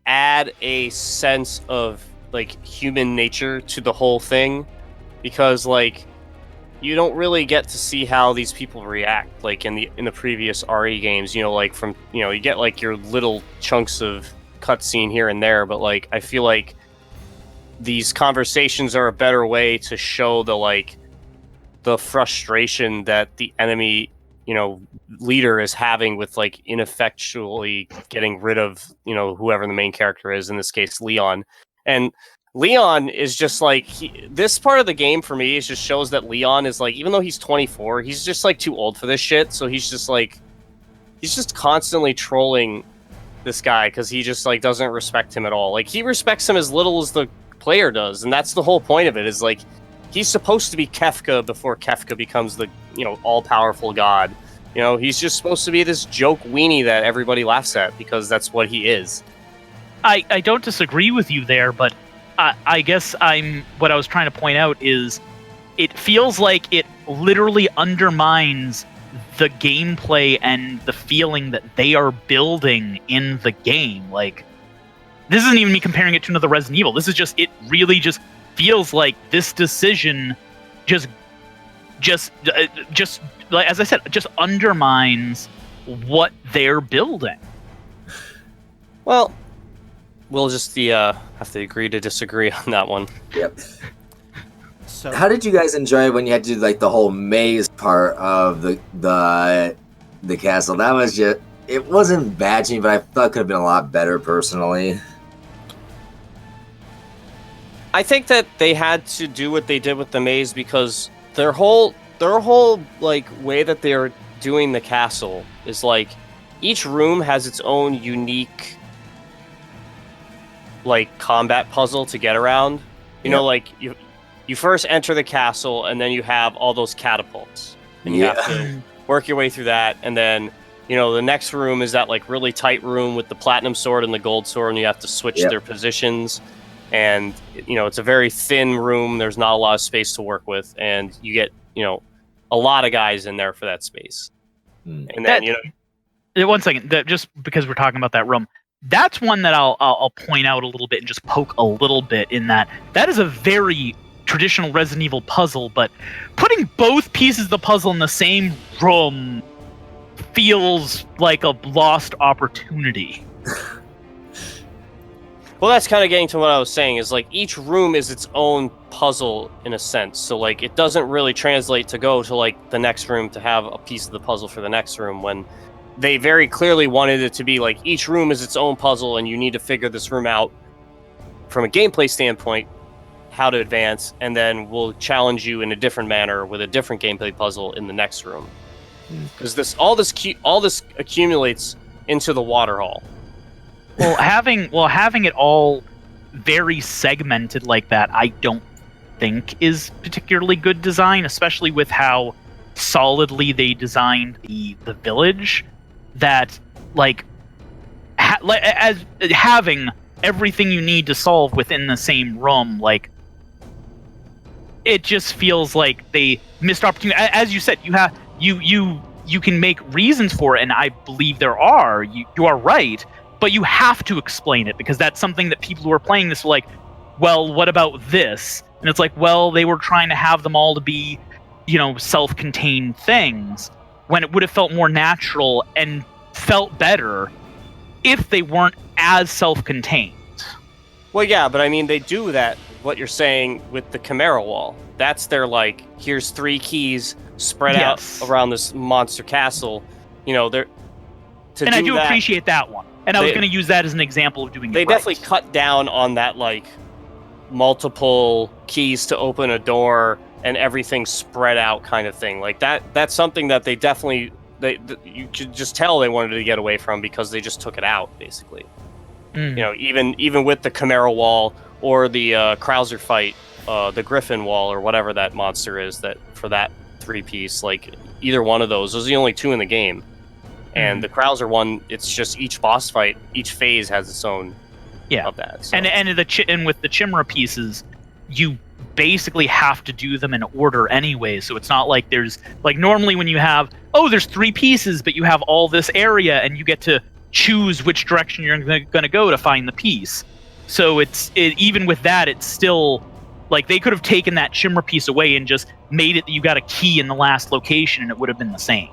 add a sense of like human nature to the whole thing, because like you don't really get to see how these people react like in the previous RE games, like from you get like your little chunks of cutscene here and there, but like I feel like these conversations are a better way to show the frustration that the enemy leader is having with like ineffectually getting rid of whoever the main character is, in this case Leon. And Leon is just like this part of the game for me. It just shows that Leon is like, even though he's 24, he's just like too old for this shit. So he's just constantly trolling this guy because he just like doesn't respect him at all. Like he respects him as little as the player does, and that's the whole point of it. Is like he's supposed to be Kefka before Kefka becomes the all-powerful god. He's just supposed to be this joke weenie that everybody laughs at because that's what he is. I don't disagree with you there, but I guess what I was trying to point out is it feels like it literally undermines the gameplay and the feeling that they are building in the game. Like, this isn't even me comparing it to another Resident Evil. This is just, it really just feels like this decision just like, as I said, just undermines what they're building. Well, we'll just have to agree to disagree on that one. Yep. So, how did you guys enjoy when you had to do like the whole maze part of the castle? That was just, it wasn't bad to me, but I thought it could have been a lot better personally. I think that they had to do what they did with the maze because their whole like way that they're doing the castle is like each room has its own unique like combat puzzle to get around. Like you first enter the castle and then you have all those catapults and you have to work your way through that, and then the next room is that like really tight room with the platinum sword and the gold sword, and you have to switch their positions. And it's a very thin room. There's not a lot of space to work with, and you get a lot of guys in there for that space. And then 1 second, just because we're talking about that room, that's one that I'll point out a little bit and just poke a little bit in that is a very traditional Resident Evil puzzle, but putting both pieces of the puzzle in the same room feels like a lost opportunity. Well, that's kind of getting to what I was saying, is like each room is its own puzzle in a sense. So like it doesn't really translate to go to like the next room to have a piece of the puzzle for the next room, when they very clearly wanted it to be like each room is its own puzzle and you need to figure this room out from a gameplay standpoint, how to advance, and then we'll challenge you in a different manner with a different gameplay puzzle in the next room. Because all this accumulates into the water hall. Well, having it all very segmented like that, I don't think is particularly good design, especially with how solidly they designed the village. That as having everything you need to solve within the same room, like it just feels like they missed opportunity. As you said, you can make reasons for it, and I believe there are. You are right. But you have to explain it, because that's something that people who are playing this are like, well, what about this? And it's like, well, they were trying to have them all to be, self-contained things, when it would have felt more natural and felt better if they weren't as self-contained. Well, yeah, but I mean, they do that, what you're saying, with the Chimera wall. That's their, like, here's 3 keys spread out around this monster castle. And I do appreciate that one. And I was going to use that as an example of doing it right. They definitely cut down on that, like, multiple keys to open a door and everything spread out kind of thing. Like, that's something that they definitely... you could just tell they wanted to get away from, because they just took it out, basically. Even with the Chimera wall or the Krauser fight, the Griffin wall or whatever that monster is, that for that 3-piece, like, either one of those are the only 2 in the game. And the Krauser one, it's just each boss fight, each phase has its own of that. So. And with the Chimera pieces, you basically have to do them in order anyway. So it's not like there's, like, normally when you have, there's 3 pieces, but you have all this area and you get to choose which direction you're going to go to find the piece. So even with that, it's still, like, they could have taken that Chimera piece away and just made it that you got a key in the last location and it would have been the same.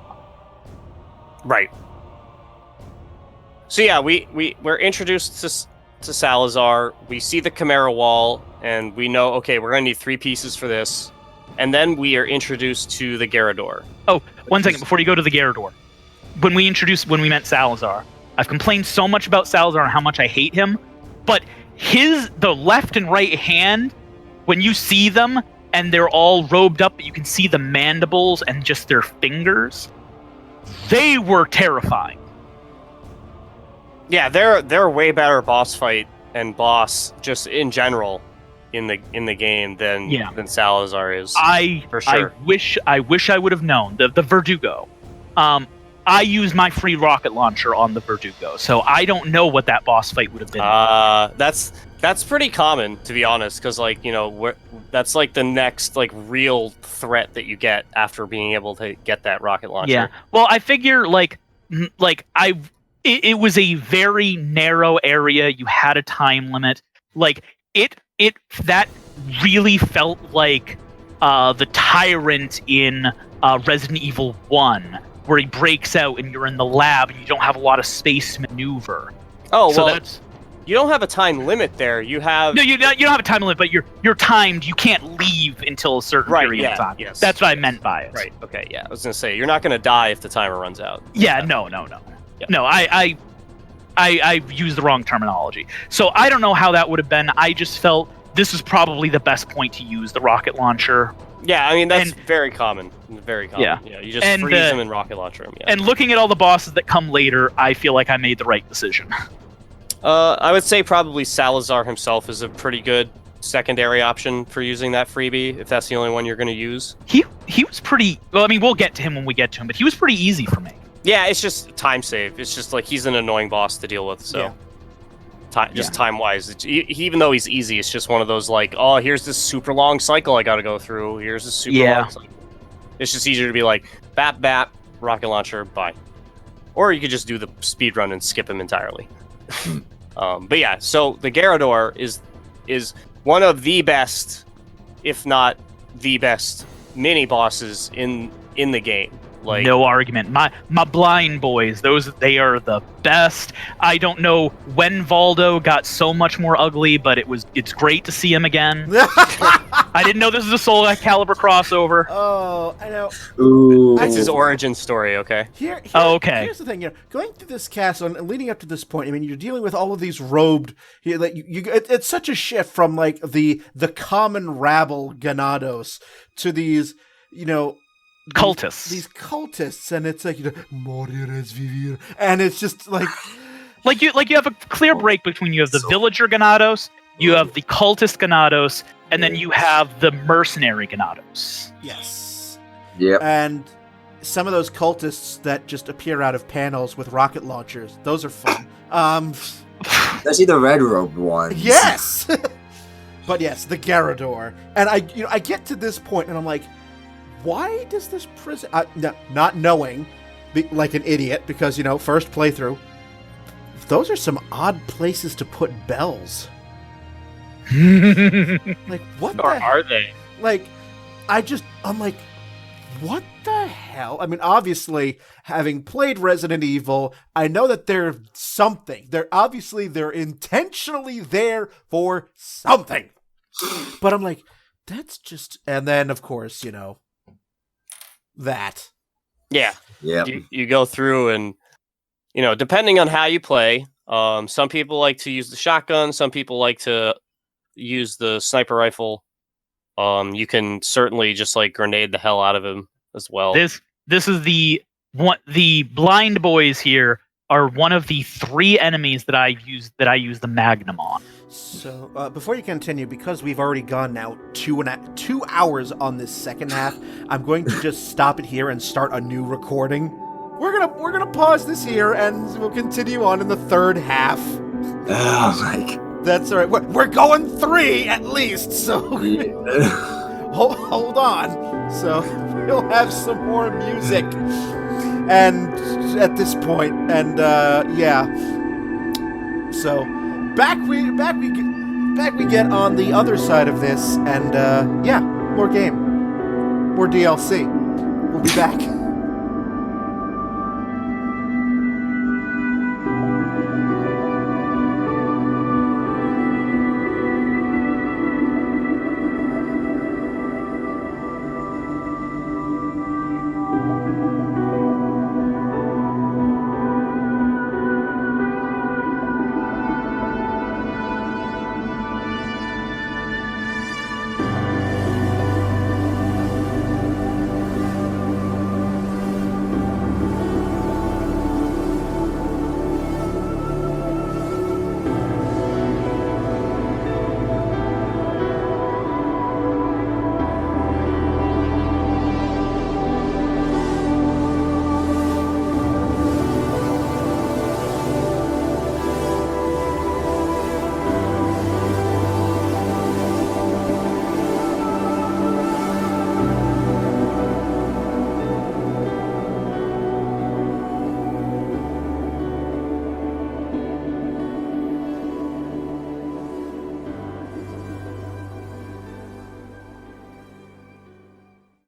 Right. So yeah, we're introduced to Salazar. We see the Chimera wall, and we know, okay, we're gonna need 3 pieces for this. And then we are introduced to the Garrador. Oh, 1 second before you go to the Garrador. When we met Salazar, I've complained so much about Salazar and how much I hate him, but the left and right hand, when you see them and they're all robed up, but you can see the mandibles and just their fingers. They were terrifying. Yeah, they're a way better boss fight and boss just in general in the game than Salazar is. For sure. I wish I would have known the Verdugo. I used my free rocket launcher on the Verdugo, so I don't know what that boss fight would have been. That's pretty common, to be honest, because like that's like the next like real threat that you get after being able to get that rocket launcher. Yeah. Well, I figure it was a very narrow area. You had a time limit. Like that really felt like the Tyrant in Resident Evil 1, where he breaks out and you're in the lab and you don't have a lot of space to maneuver. Oh, so that's... You don't have a time limit there. You have... No, you don't have a time limit, but you're timed. You can't leave until a certain period of time. Yes. That's what I meant by it. Right, okay, yeah. I was going to say, you're not going to die if the timer runs out. Yeah, no. Yeah. No, I used the wrong terminology. So I don't know how that would have been. I just felt this is probably the best point to use the rocket launcher. Yeah, I mean, that's very common. Very common. Yeah. You just freeze them and rocket launcher them. Yeah. And looking at all the bosses that come later, I feel like I made the right decision. I would say probably Salazar himself is a pretty good secondary option for using that freebie, if that's the only one you're going to use. He was pretty... Well, I mean, we'll get to him when we get to him, but he was pretty easy for me. Yeah, it's just time save. It's just like he's an annoying boss to deal with, so... Yeah. Time-wise, even though he's easy, it's just one of those like, oh, here's this super long cycle I got to go through. Here's this super long cycle. It's just easier to be like, bap, rocket launcher, bye. Or you could just do the speed run and skip him entirely. But yeah, so the Garrador is one of the best, if not the best, mini bosses in the game. Like, no argument. My blind boys, they are the best. I don't know when Valdo got so much more ugly, but it's great to see him again. I didn't know this was a Soul Calibur crossover. Oh, I know. Ooh. That's his origin story, okay? Okay. Here's the thing, going through this castle and leading up to this point, I mean, you're dealing with all of these robed. It's such a shift from like the common rabble Ganados to these, cultists. These cultists, and it's like and it's just like you have a clear break between you have the villager Ganados, you have the cultist Ganados, and then you have the mercenary Ganados. Yes. Yep. And some of those cultists that just appear out of panels with rocket launchers, those are fun. Especially the red robed ones. Yes. But yes, the Garrador, and I get to this point and I'm like, why does this prison... not knowing, like an idiot, because, first playthrough, those are some odd places to put bells. Like, what or are they? Like, I'm like, what the hell? I mean, obviously, having played Resident Evil, I know that they're something. They're intentionally there for something. But I'm like, that's just... And then, of course, that. Yeah. Yeah. You go through and, depending on how you play, some people like to use the shotgun, some people like to use the sniper rifle. You can certainly just like grenade the hell out of him as well. This is the blind boys here are one of the 3 enemies that I use the Magnum on. So, before you continue, because we've already gone now 2 hours on this second half, I'm going to just stop it here and start a new recording. We're gonna pause this here, and we'll continue on in the third half. Oh my God. That's all right. We're going 3 at least, so hold on. So we'll have some more music, and at this point, and yeah. So. Back we get on the other side of this, and yeah, more game, more DLC. We'll be back.